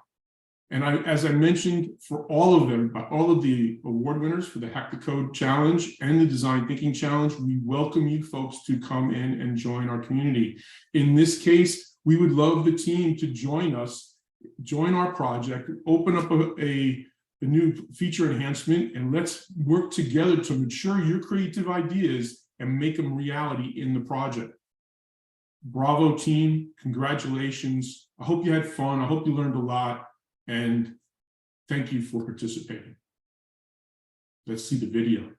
Speaker 3: And as I mentioned, for all of them, all of the award winners for the Hack the Code Challenge and the Design Thinking Challenge, we welcome you folks to come in and join our community. In this case, we would love the team to join us, join our project, open up a new feature enhancement, and let's work together to mature your creative ideas and make them reality in the project. Bravo team, congratulations. I hope you had fun. I hope you learned a lot. And thank you for participating. Let's see the video.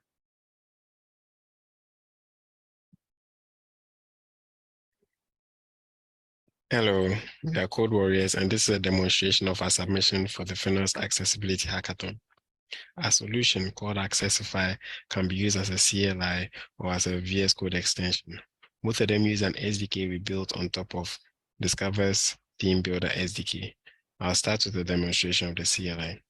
Speaker 15: Hello, we are CodeWarriors, and this is a demonstration of our submission for the FINOS Accessibility Hackathon. Our solution, called Accessify, can be used as a CLI or as a VS Code extension. Both of them use an SDK we built on top of Discover's Theme Builder SDK. I'll start with a demonstration of the CLI.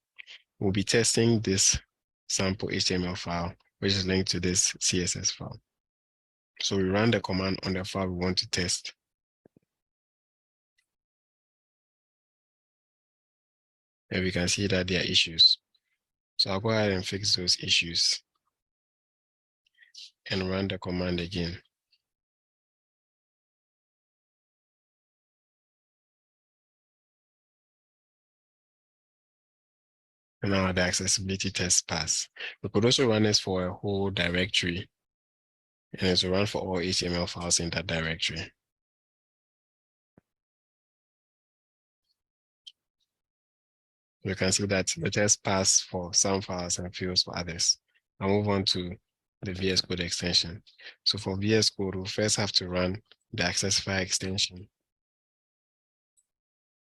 Speaker 15: We'll be testing this sample HTML file, which is linked to this CSS file. So we run the command on the file we want to test. And we can see that there are issues. So I'll go ahead and fix those issues and run the command again. And now the accessibility test pass. We could also run this for a whole directory, and it will run for all HTML files in that directory. You can see that the test passed for some files and fails for others. I'll move on to the VS Code extension. So for VS Code, we'll first have to run the Accessify extension.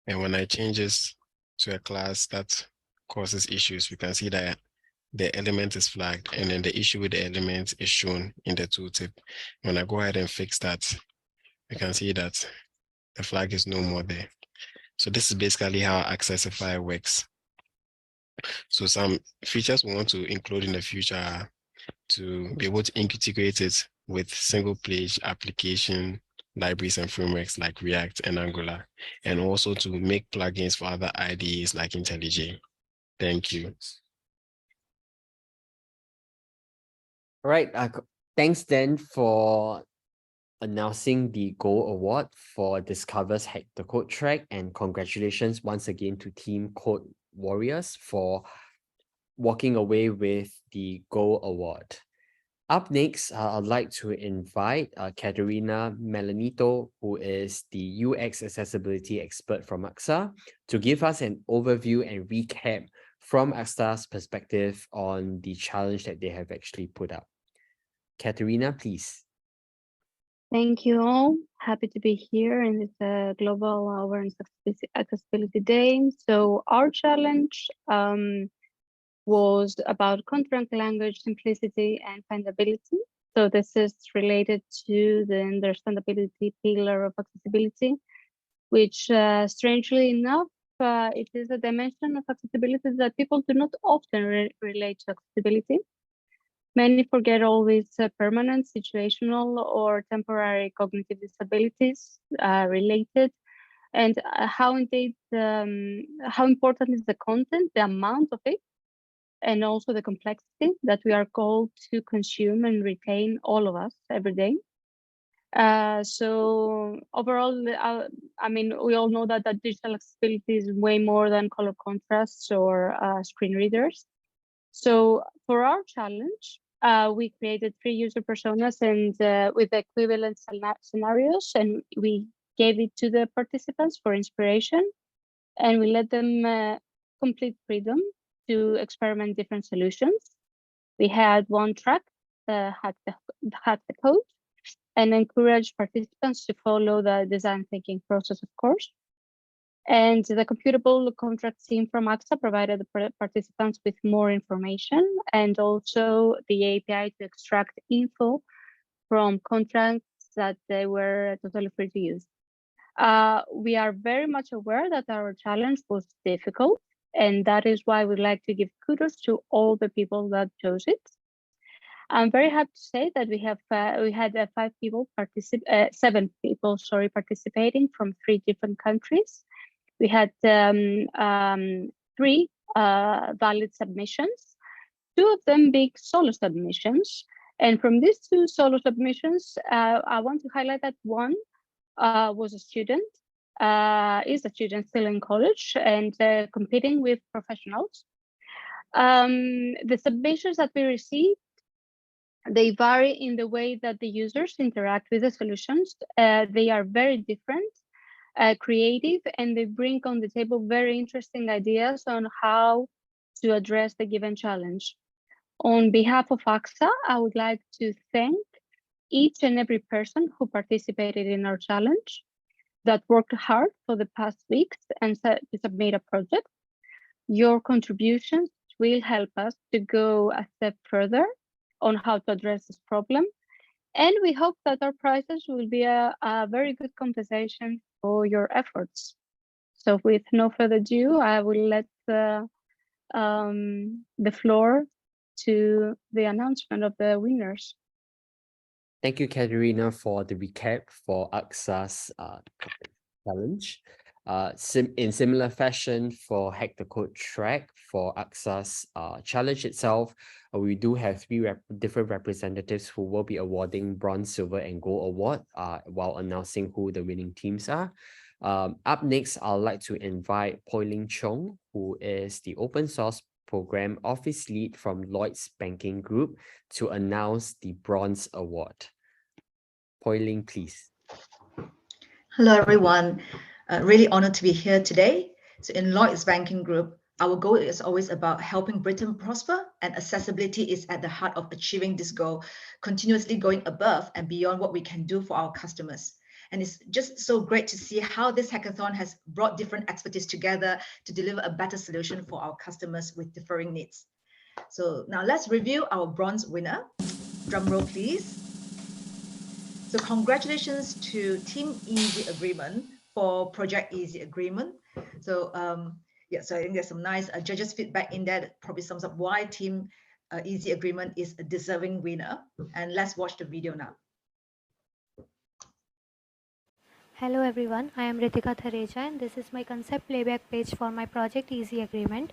Speaker 15: And when I change this to a class that causes issues, we can see that the element is flagged, and then the issue with the element is shown in the tooltip. When I go ahead and fix that, we can see that the flag is no more there. So this is basically how Accessify works. So some features we want to include in the future are to be able to integrate it with single page application libraries and frameworks like React and Angular, and also to make plugins for other IDEs like IntelliJ. Thank you.
Speaker 1: All right. Thanks, Dan, for announcing the Gold Award for Discover's Hack the Code track, and congratulations once again to Team CodeWarriors for walking away with the Gold Award. Up next, I'd like to invite Katerina Melanito, who is the UX accessibility expert from AXA, to give us an overview and recap from AXA's perspective on the challenge that they have actually put up. Katerina, please.
Speaker 16: Thank you all. Happy to be here in this Global Awareness Accessibility Day. So our challenge was about content language simplicity and findability. So this is related to the understandability pillar of accessibility, which strangely enough, it is a dimension of accessibility that people do not often relate to accessibility. Many forget always permanent, situational, or temporary cognitive disabilities related, and how important is the content, the amount of it, and also the complexity that we are called to consume and retain, all of us, every day. So overall, I mean, we all know that digital accessibility is way more than color contrasts or screen readers. So for our challenge, we created 3 user personas and with equivalent scenarios, and we gave it to the participants for inspiration, and we let them complete freedom to experiment different solutions. We had 1 track, hack the code, and encourage participants to follow the design thinking process, of course. And the computable contract team from AXA provided the participants with more information and also the API to extract info from contracts that they were totally free to use. We are very much aware that our challenge was difficult, and that is why we'd like to give kudos to all the people that chose it. I'm very happy to say that we had 7 people, participating from 3 different countries. We had 3 valid submissions, 2 of them being solo submissions. And from these 2 solo submissions, I want to highlight that one was a student, is a student still in college and competing with professionals. The submissions that we received, they vary in the way that the users interact with the solutions. They are very different, creative, and they bring on the table very interesting ideas on how to address the given challenge. On behalf of AXA, I would like to thank each and every person who participated in our challenge, that worked hard for the past weeks and to submit a project. Your contributions will help us to go a step further on how to address this problem. And we hope that our prizes will be a very good compensation for your efforts. So with no further ado, I will let the floor to the announcement of the winners.
Speaker 1: Thank you, Katerina, for the recap for AXA's challenge. In similar fashion for Hack the Code track for AXA's challenge itself, we do have 3 different representatives who will be awarding bronze, silver, and gold award while announcing who the winning teams are. Up next, I'd like to invite Poi Ling Chong, who is the open source program office lead from Lloyd's Banking Group, to announce the bronze award. Poi Ling, please.
Speaker 17: Hello, everyone. Really honored to be here today. So in Lloyd's Banking Group, our goal is always about helping Britain prosper, and accessibility is at the heart of achieving this goal, continuously going above and beyond what we can do for our customers. And it's just so great to see how this hackathon has brought different expertise together to deliver a better solution for our customers with differing needs. So now let's review our bronze winner. Drum roll, please. So congratulations to Team Easy Agreement for Project Easy Agreement. So yeah, so I think there's some nice judges' feedback in there that probably sums up why Team Easy Agreement is a deserving winner. And let's watch the video now.
Speaker 18: Hello everyone, I am Ritika Thareja and this is my concept playback page for my Project Easy Agreement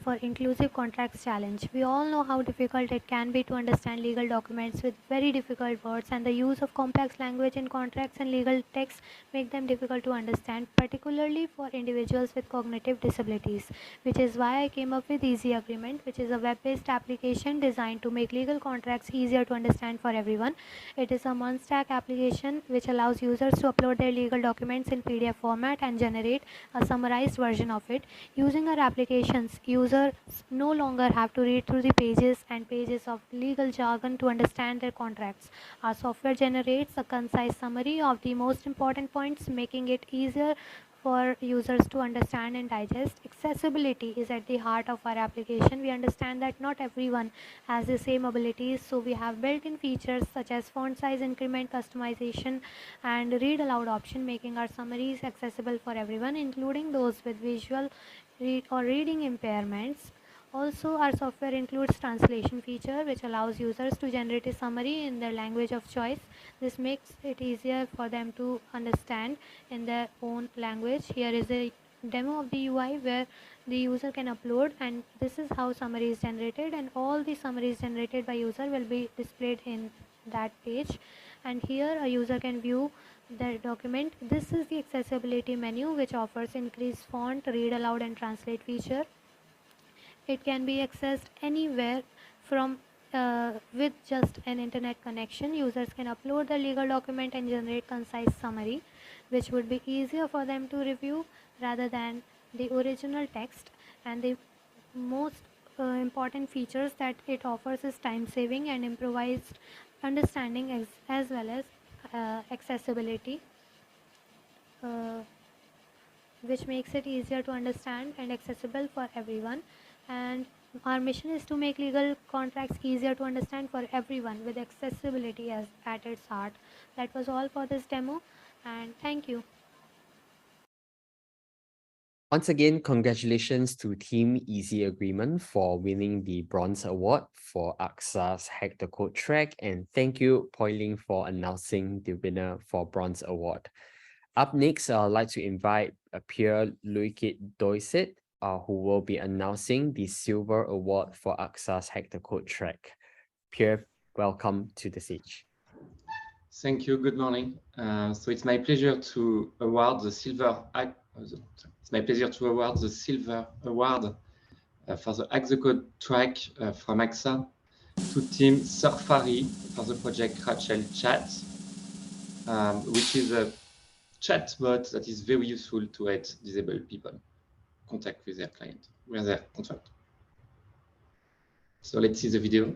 Speaker 18: for Inclusive Contracts Challenge. We all know how difficult it can be to understand legal documents with very difficult words, and the use of complex language in contracts and legal texts make them difficult to understand, particularly for individuals with cognitive disabilities, which is why I came up with Easy Agreement, which is a web-based application designed to make legal contracts easier to understand for everyone. It is a one-stack application which allows users to upload their legal documents in PDF format and generate a summarized version of it. Using our applications, users no longer have to read through the pages and pages of legal jargon to understand their contracts. Our software generates a concise summary of the most important points, making it easier for users to understand and digest. Accessibility is at the heart of our application. We understand that not everyone has the same abilities, so we have built-in features such as font size increment, customization, and read aloud option, making our summaries accessible for everyone, including those with visual or reading impairments. Also, our software includes translation feature, which allows users to generate a summary in their language of choice. This makes it easier for them to understand in their own language. Here is a demo of the UI where the user can upload, and this is how summary is generated, and all the summaries generated by user will be displayed in that page. And here a user can view the document. This is the accessibility menu, which offers increased font, read aloud, and translate feature. It can be accessed anywhere from with just an internet connection. Users can upload the legal document and generate concise summary, which would be easier for them to review rather than the original text. And the most important features that it offers is time saving and improvised understanding as well as accessibility. which makes it easier to understand and accessible for everyone. And our mission is to make legal contracts easier to understand for everyone with accessibility as at its heart. That was all for this demo, and thank you.
Speaker 1: Once again, congratulations to Team Easy Agreement for winning the Bronze Award for AXA's Hack the Code track, and thank you, Poiling, for announcing the winner for Bronze Award. Up next, I'd like to invite Pierre Luikit Doisit, who will be announcing the Silver Award for AXA's Hack the Code track. Pierre, welcome to the stage.
Speaker 19: Thank you. Good morning. So it's my pleasure to award the Silver. It's my pleasure to award the Silver Award for the Hack the Code track from AXA to Team Surfari for the project Rachel Chat, which is a chatbot that is very useful to help disabled people contact with their client, with their contract. So let's see the video.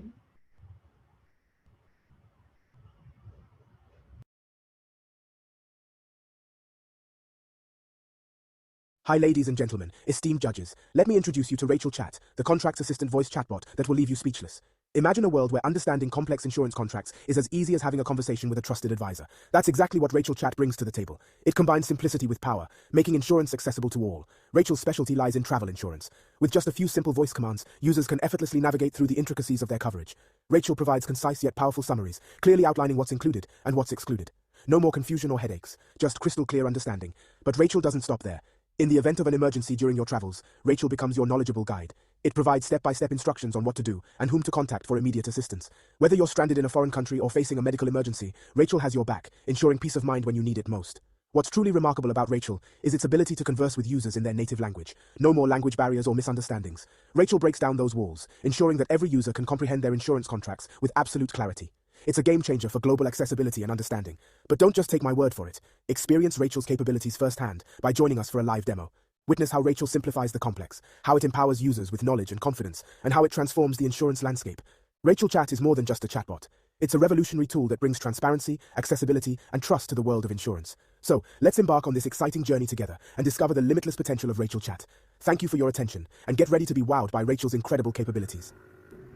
Speaker 20: Hi, ladies and gentlemen, esteemed judges. Let me introduce you to Rachel Chat, the contracts assistant voice chatbot that will leave you speechless. Imagine a world where understanding complex insurance contracts is as easy as having a conversation with a trusted advisor. That's exactly what Rachel Chat brings to the table. It combines simplicity with power, making insurance accessible to all. Rachel's specialty lies in travel insurance. With just a few simple voice commands, users can effortlessly navigate through the intricacies of their coverage. Rachel provides concise yet powerful summaries, clearly outlining what's included and what's excluded. No more confusion or headaches, just crystal clear understanding. But Rachel doesn't stop there. In the event of an emergency during your travels, Rachel becomes your knowledgeable guide. It provides step-by-step instructions on what to do and whom to contact for immediate assistance. Whether you're stranded in a foreign country or facing a medical emergency, Rachel has your back, ensuring peace of mind when you need it most. What's truly remarkable about Rachel is its ability to converse with users in their native language. No more language barriers or misunderstandings. Rachel breaks down those walls, ensuring that every user can comprehend their insurance contracts with absolute clarity. It's a game changer for global accessibility and understanding. But don't just take my word for it. Experience Rachel's capabilities firsthand by joining us for a live demo. Witness how Rachel simplifies the complex, how it empowers users with knowledge and confidence, and how it transforms the insurance landscape. Rachel Chat is more than just a chatbot. It's a revolutionary tool that brings transparency, accessibility, and trust to the world of insurance. So, let's embark on this exciting journey together and discover the limitless potential of Rachel Chat. Thank you for your attention, and get ready to be wowed by Rachel's incredible capabilities.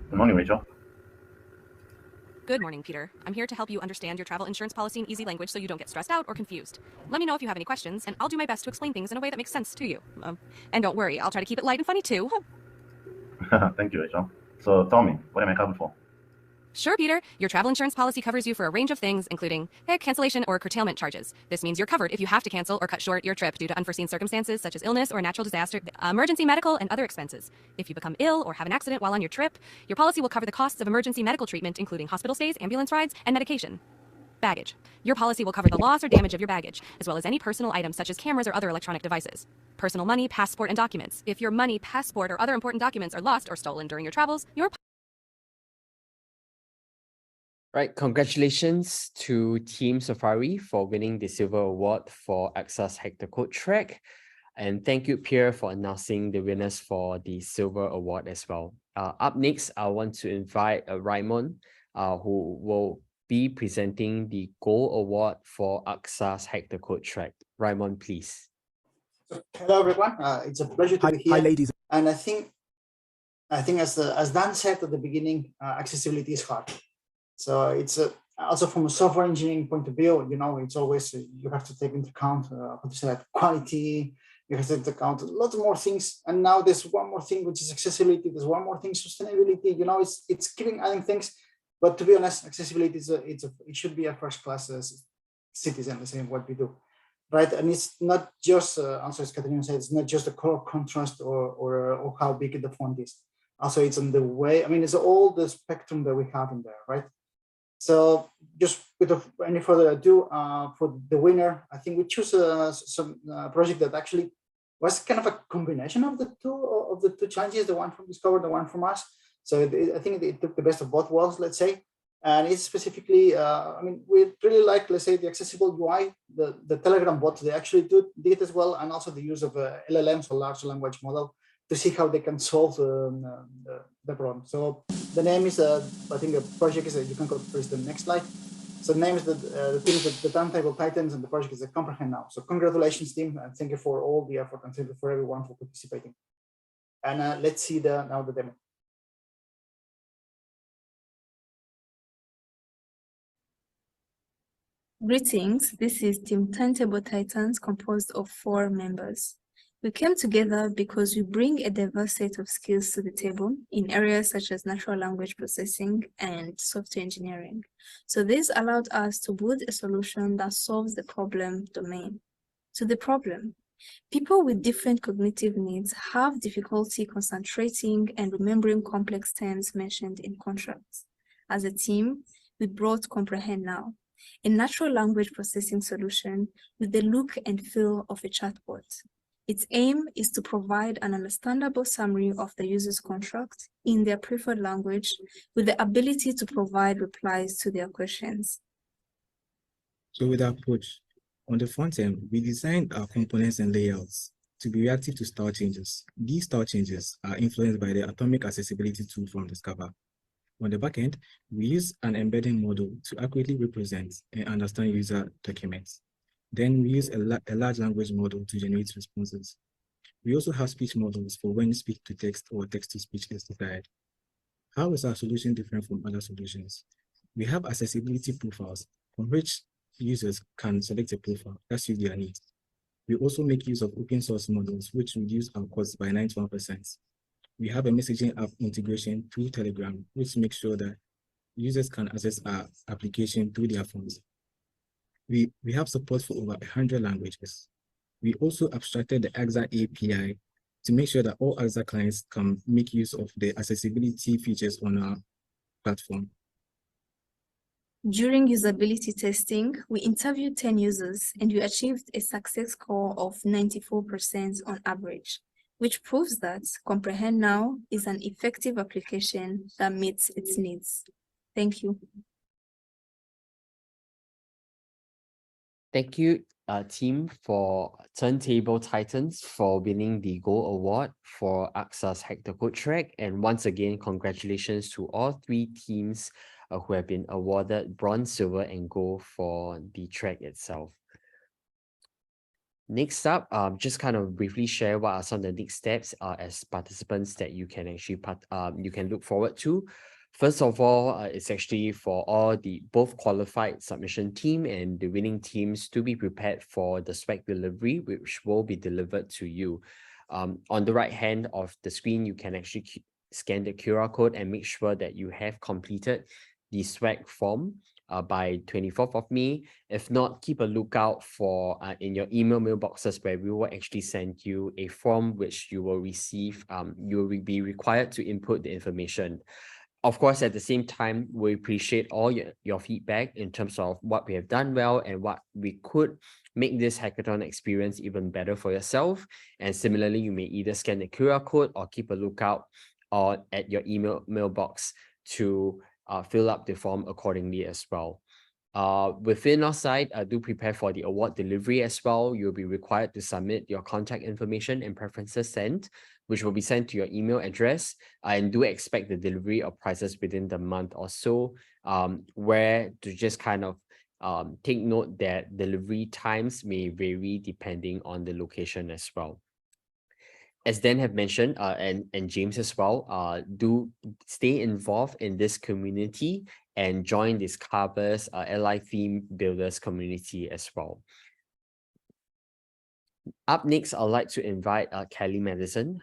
Speaker 21: Good morning, Rachel.
Speaker 22: Good morning, Peter. I'm here to help you understand your travel insurance policy in easy language so you don't get stressed out or confused. Let me know if you have any questions, and I'll do my best to explain things in a way that makes sense to you. And don't worry, I'll try to keep it light and funny too.
Speaker 21: Thank you, Rachel. So tell me, what am I covered for?
Speaker 22: Sure, Peter. Your travel insurance policy covers you for a range of things, including cancellation or curtailment charges. This means you're covered if you have to cancel or cut short your trip due to unforeseen circumstances such as illness or natural disaster, emergency medical, and other expenses. If you become ill or have an accident while on your trip, your policy will cover the costs of emergency medical treatment, including hospital stays, ambulance rides, and medication. Baggage. Your policy will cover the loss or damage of your baggage, as well as any personal items such as cameras or other electronic devices. Personal money, passport, and documents. If your money, passport, or other important documents are lost or stolen during your travels,
Speaker 1: Right, congratulations to Team Surfari for winning the Silver Award for AXA's Hack the Code track. And thank you, Pierre, for announcing the winners for the Silver Award as well. Up next, I want to invite Raimon, who will be presenting the Gold Award for AXA's Hack the Code track. Raimon, please.
Speaker 23: Hello, everyone. It's a pleasure to be here.
Speaker 20: Hi, ladies.
Speaker 23: And I think as Dan said at the beginning, accessibility is hard. So it's also from a software engineering point of view, you know, it's always, you have to take into account, quality, you have to take into account lots more things. And now there's one more thing, which is accessibility. There's one more thing, sustainability, you know, it's keeping adding things. But to be honest, accessibility it should be a first class citizen, the same what we do. Right. And it's not just, also as Katerina said, it's not just the color contrast or how big the font is. Also, it's on the way, I mean, it's all the spectrum that we have in there, right? So just without any further ado, for the winner, I think we choose some project that actually was kind of a combination of the two challenges, the one from Discover, the one from us. So I think it took the best of both worlds, let's say. And it's specifically, I mean, we really like, let's say, the accessible UI, the Telegram bot, they actually did as well, and also the use of LLMs, or large language model, to see how they can solve the problem. So the name is, I think the project is, you can go to the next slide. So the name is the team is the TurntablTitans, and the project is a Comprehend Now. So congratulations, team, and thank you for all the effort, and thank you for everyone for participating. And let's see now the demo.
Speaker 2: Greetings, this is Team TurntablTitans composed of 4 members. We came together because we bring a diverse set of skills to the table in areas such as natural language processing and software engineering. So this allowed us to build a solution that solves the problem domain. To the problem, people with different cognitive needs have difficulty concentrating and remembering complex terms mentioned in contracts. As a team, we brought Comprehend Now, a natural language processing solution with the look and feel of a chatbot. Its aim is to provide an understandable summary of the user's contract in their preferred language with the ability to provide replies to their questions.
Speaker 4: So with our approach, on the front end, we designed our components and layouts to be reactive to style changes. These style changes are influenced by the atomic accessibility tool from Discover. On the back end, we use an embedding model to accurately represent and understand user documents. Then we use a large language model to generate responses. We also have speech models for when speech-to-text or text-to-speech is desired. How is our solution different from other solutions? We have accessibility profiles from which users can select a profile that suits their needs. We also make use of open source models which reduce our costs by 91%. We have a messaging app integration through Telegram, which makes sure that users can access our application through their phones. We have support for over 100 languages. We also abstracted the AXA API to make sure that all AXA clients can make use of the accessibility features on our platform.
Speaker 2: During usability testing, we interviewed 10 users and we achieved a success score of 94% on average, which proves that Comprehend Now is an effective application that meets its needs. Thank you.
Speaker 1: Thank you, team, for TurntablTitans for winning the Gold Award for AXA's Hack the Code track. And once again, congratulations to all 3 teams who have been awarded bronze, silver, and gold for the track itself. Next up, just kind of briefly share what are some of the next steps as participants that you can actually look forward to. First of all, it's actually for all the both qualified submission team and the winning teams to be prepared for the swag delivery, which will be delivered to you. On the right hand of the screen, you can actually scan the QR code and make sure that you have completed the swag form by 24th of May. If not, keep a lookout for in your email mailboxes where we will actually send you a form which you will receive. You will be required to input the information. Of course, at the same time, we appreciate all your feedback in terms of what we have done well and what we could make this hackathon experience even better for yourself. And similarly, you may either scan the QR code or keep a lookout at your email mailbox to fill up the form accordingly as well. Within our side, do prepare for the award delivery as well. You'll be required to submit your contact information and preferences sent, which will be sent to your email address, and do expect the delivery of prizes within the month or so, where to just kind of take note that delivery times may vary depending on the location as well. As Dan have mentioned, and James as well, do stay involved in this community and join Discover's ally theme builders community as well. Up next, I'd like to invite Kelly Madison,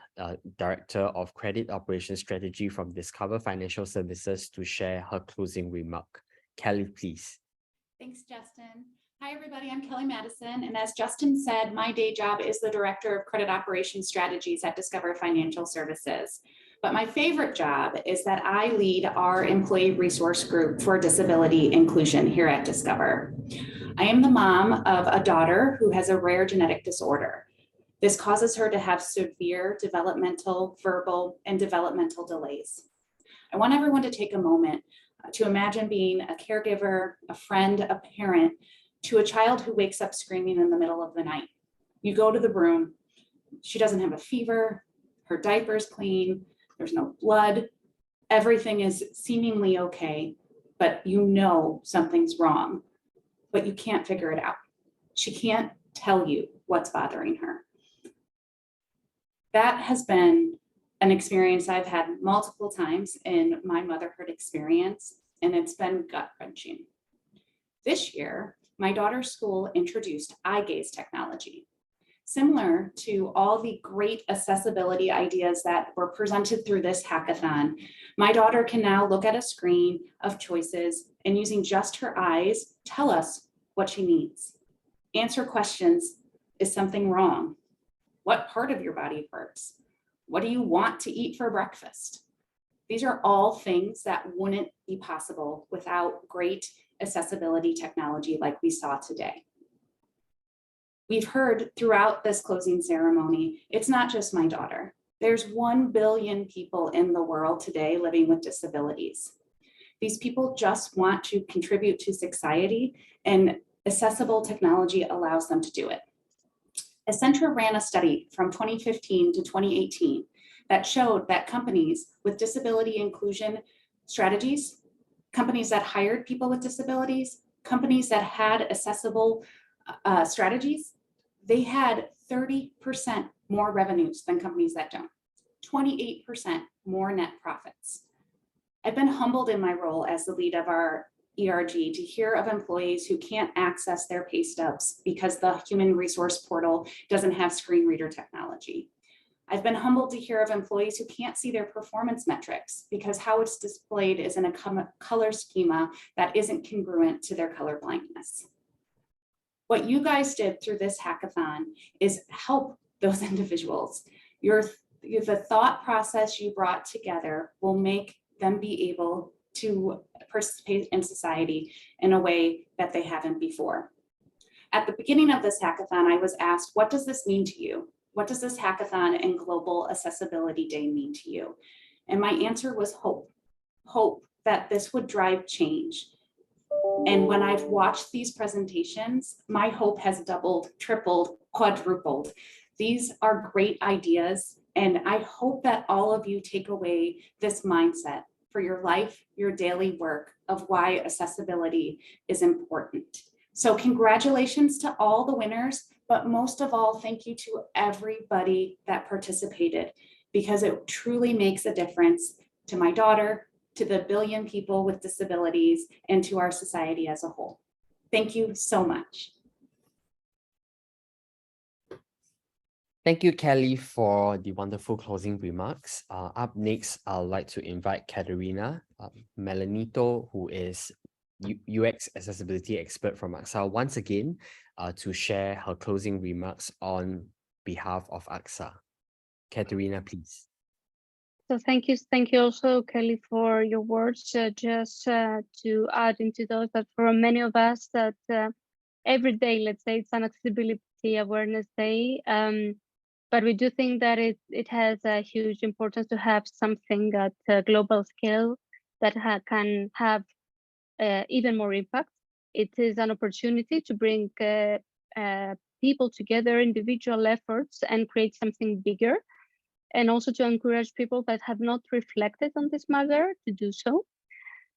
Speaker 1: Director of Credit Operations Strategy from Discover Financial Services, to share her closing remark. Kelly, please.
Speaker 5: Thanks, Justin. Hi, everybody. I'm Kelly Madison. And as Justin said, my day job is the Director of Credit Operations Strategies at Discover Financial Services. But my favorite job is that I lead our employee resource group for disability inclusion here at Discover. I am the mom of a daughter who has a rare genetic disorder. This causes her to have severe developmental, verbal, and developmental delays. I want everyone to take a moment to imagine being a caregiver, a friend, a parent to a child who wakes up screaming in the middle of the night. You go to the room, she doesn't have a fever, her diaper's clean, there's no blood, everything is seemingly okay, but you know something's wrong, but you can't figure it out. She can't tell you what's bothering her. That has been an experience I've had multiple times in my motherhood experience, and it's been gut-wrenching. This year, my daughter's school introduced eye gaze technology. Similar to all the great accessibility ideas that were presented through this hackathon, my daughter can now look at a screen of choices and using just her eyes, tell us what she needs. Answer questions, is something wrong? What part of your body hurts? What do you want to eat for breakfast? These are all things that wouldn't be possible without great accessibility technology like we saw today. We've heard throughout this closing ceremony, it's not just my daughter. There's 1 billion people in the world today living with disabilities. These people just want to contribute to society, and accessible technology allows them to do it. Accenture ran a study from 2015 to 2018 that showed that companies with disability inclusion strategies, companies that hired people with disabilities, companies that had accessible strategies, they had 30% more revenues than companies that don't, 28% more net profits. I've been humbled in my role as the lead of our ERG to hear of employees who can't access their pay stubs because the human resource portal doesn't have screen reader technology. I've been humbled to hear of employees who can't see their performance metrics because how it's displayed is in a color schema that isn't congruent to their color blindness. What you guys did through this hackathon is help those individuals. The thought process you brought together will make them be able to participate in society in a way that they haven't before. At the beginning of this hackathon, I was asked, what does this mean to you? What does this hackathon and Global Accessibility Day mean to you? And my answer was hope. Hope that this would drive change. And when I've watched these presentations, my hope has doubled, tripled, quadrupled. These are great ideas, and I hope that all of you take away this mindset for your life, your daily work of why accessibility is important. So congratulations to all the winners, but most of all, thank you to everybody that participated, because it truly makes a difference to my daughter, to the billion people with disabilities, and to our society as a whole. Thank you so much.
Speaker 1: Thank you, Kelly, for the wonderful closing remarks. Up next, I'd like to invite Katerina Melanito, who is UX accessibility expert from AXA, once again to share her closing remarks on behalf of AXA. Katerina, please.
Speaker 16: So thank you also, Kelly, for your words. Just to add into those, that for many of us that every day, let's say it's an Accessibility Awareness Day, but we do think that it has a huge importance to have something at a global scale that can have even more impact. It is an opportunity to bring people together, individual efforts, and create something bigger, and also to encourage people that have not reflected on this matter to do so.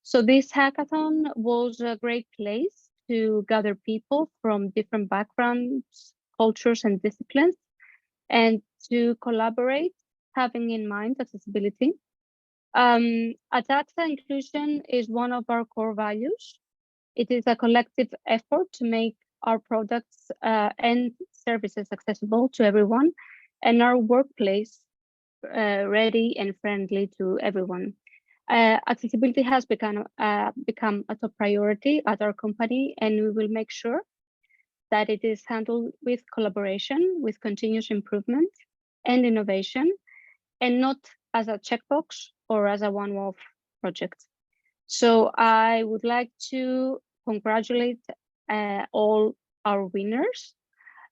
Speaker 16: So this hackathon was a great place to gather people from different backgrounds, cultures, and disciplines, and to collaborate, having in mind accessibility. At AXA, inclusion is one of our core values. It is a collective effort to make our products and services accessible to everyone, and our workplace ready and friendly to everyone. Accessibility has become a top priority at our company, and we will make sure that it is handled with collaboration, with continuous improvement and innovation, and not as a checkbox or as a one-off project. So I would like to congratulate all our winners,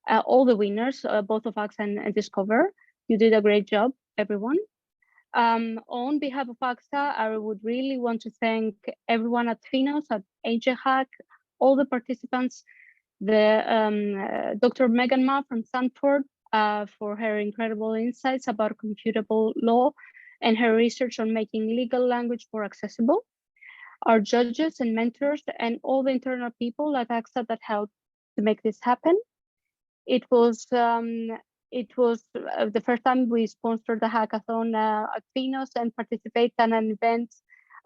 Speaker 16: all the winners, both of AXA and Discover. You did a great job, everyone. On behalf of AXA, I would really want to thank everyone at FINOS, at AJHack, all the participants, Dr. Megan Ma from Stanford for her incredible insights about computable law and her research on making legal language more accessible. our judges and mentors, and all the internal people at AXA that helped to make this happen. It was the first time we sponsored the hackathon at FINOS and participate in an event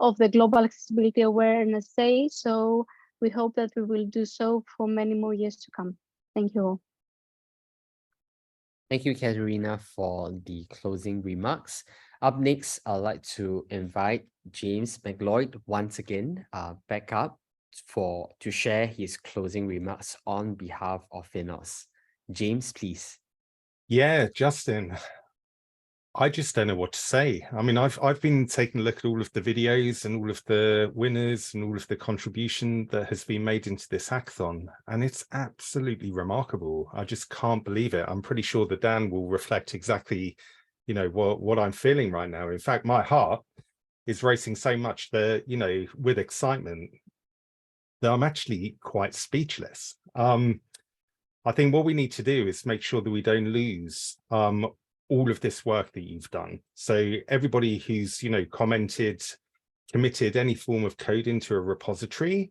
Speaker 16: of the Global Accessibility Awareness Day. So we hope that we will do so for many more years to come. Thank you all.
Speaker 1: Thank you, Katerina, for the closing remarks. Up next, I'd like to invite James McLeod once again back up to share his closing remarks on behalf of FINOS. James, please.
Speaker 6: Yeah, Justin, I just don't know what to say. I mean, I've been taking a look at all of the videos and all of the winners and all of the contribution that has been made into this hackathon, and it's absolutely remarkable. I just can't believe it. I'm pretty sure that Dan will reflect exactly, you know, what I'm feeling right now. In fact, my heart is racing so much that, you know, with excitement, that I'm actually quite speechless. I think what we need to do is make sure that we don't lose all of this work that you've done. So everybody who's, you know, commented, committed any form of code into a repository,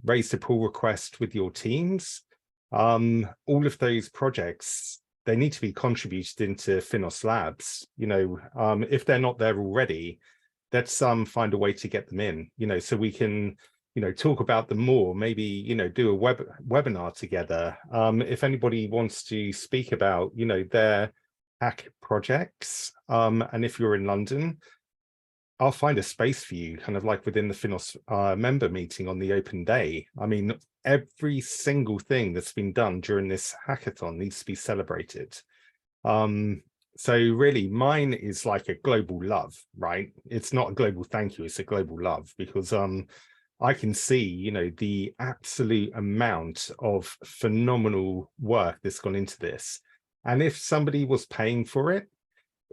Speaker 6: raised a pull request with your teams, all of those projects, they need to be contributed into FINOS Labs. You know, if they're not there already, let's find a way to get them in, you know, so we can, you know, talk about them more, maybe, you know, do a webinar together. If anybody wants to speak about, you know, their hack projects, and if you're in London, I'll find a space for you, kind of like within the FINOS member meeting on the open day. I mean, every single thing that's been done during this hackathon needs to be celebrated. So really, mine is like a global love, right? It's not a global thank you, it's a global love, because I can see, you know, the absolute amount of phenomenal work that's gone into this. And if somebody was paying for it,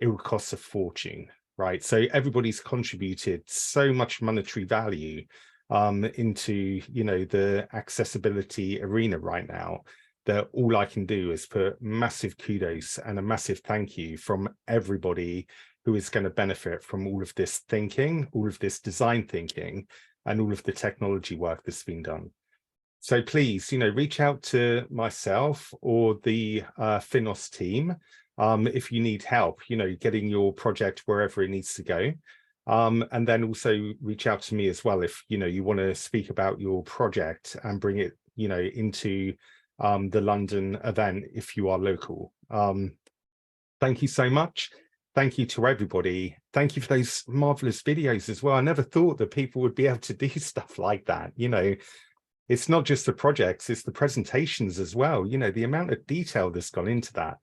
Speaker 6: it would cost a fortune, right? So everybody's contributed so much monetary value into, you know, the accessibility arena right now, that all I can do is put massive kudos and a massive thank you from everybody who is going to benefit from all of this thinking, all of this design thinking, and all of the technology work that's been done. So please, you know, reach out to myself or the FINOS team if you need help, you know, getting your project wherever it needs to go. And then also reach out to me as well if, you know, you want to speak about your project and bring it, you know, into the London event if you are local. Thank you so much. Thank you to everybody. Thank you for those marvelous videos as well. I never thought that people would be able to do stuff like that. You know, it's not just the projects, it's the presentations as well. You know, the amount of detail that's gone into that,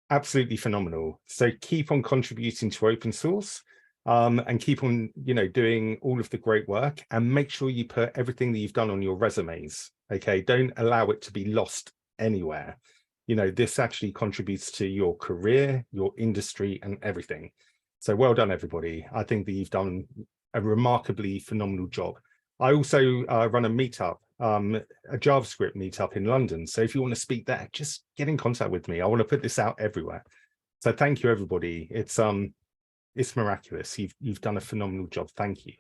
Speaker 6: absolutely phenomenal. So keep on contributing to open source and keep on, you know, doing all of the great work, and make sure you put everything that you've done on your resumes. Okay, don't allow it to be lost anywhere. You know, this actually contributes to your career, your industry, and everything. So well done, everybody. I think that you've done a remarkably phenomenal job. I also run a meetup, a JavaScript meetup in London. So if you want to speak there, just get in contact with me. I want to put this out everywhere. So thank you, everybody. It's miraculous. You've done a phenomenal job. Thank you.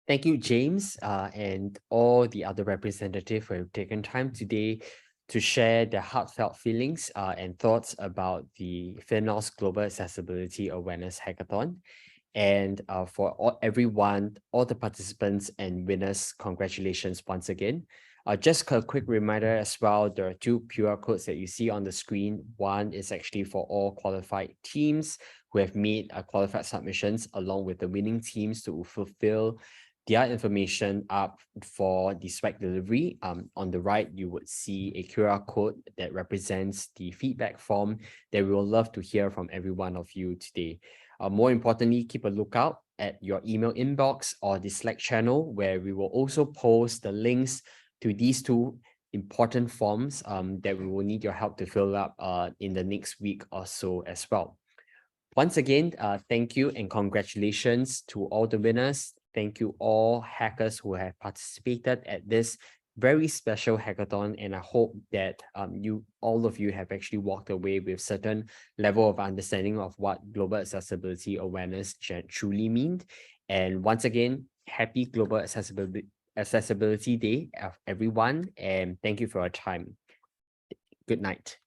Speaker 1: Thank you, James, and all the other representatives who have taken time today to share their heartfelt feelings and thoughts about the FINOS Global Accessibility Awareness Hackathon. And for everyone, all the participants and winners, congratulations once again. Just a quick reminder as well, there are 2 QR codes that you see on the screen. One is actually for all qualified teams who have made qualified submissions, along with the winning teams to fulfill their information up for the swag delivery. On the right, you would see a QR code that represents the feedback form that we will love to hear from every one of you today. More importantly, keep a lookout at your email inbox or the Slack channel, where we will also post the links to these 2 important forms that we will need your help to fill up in the next week or so as well. Once again, thank you and congratulations to all the winners. Thank you all hackers who have participated at this very special hackathon, and I hope that all of you have actually walked away with certain level of understanding of what global accessibility awareness truly means, And once again, happy Global Accessibility Day of everyone, and thank you for your time. Good night.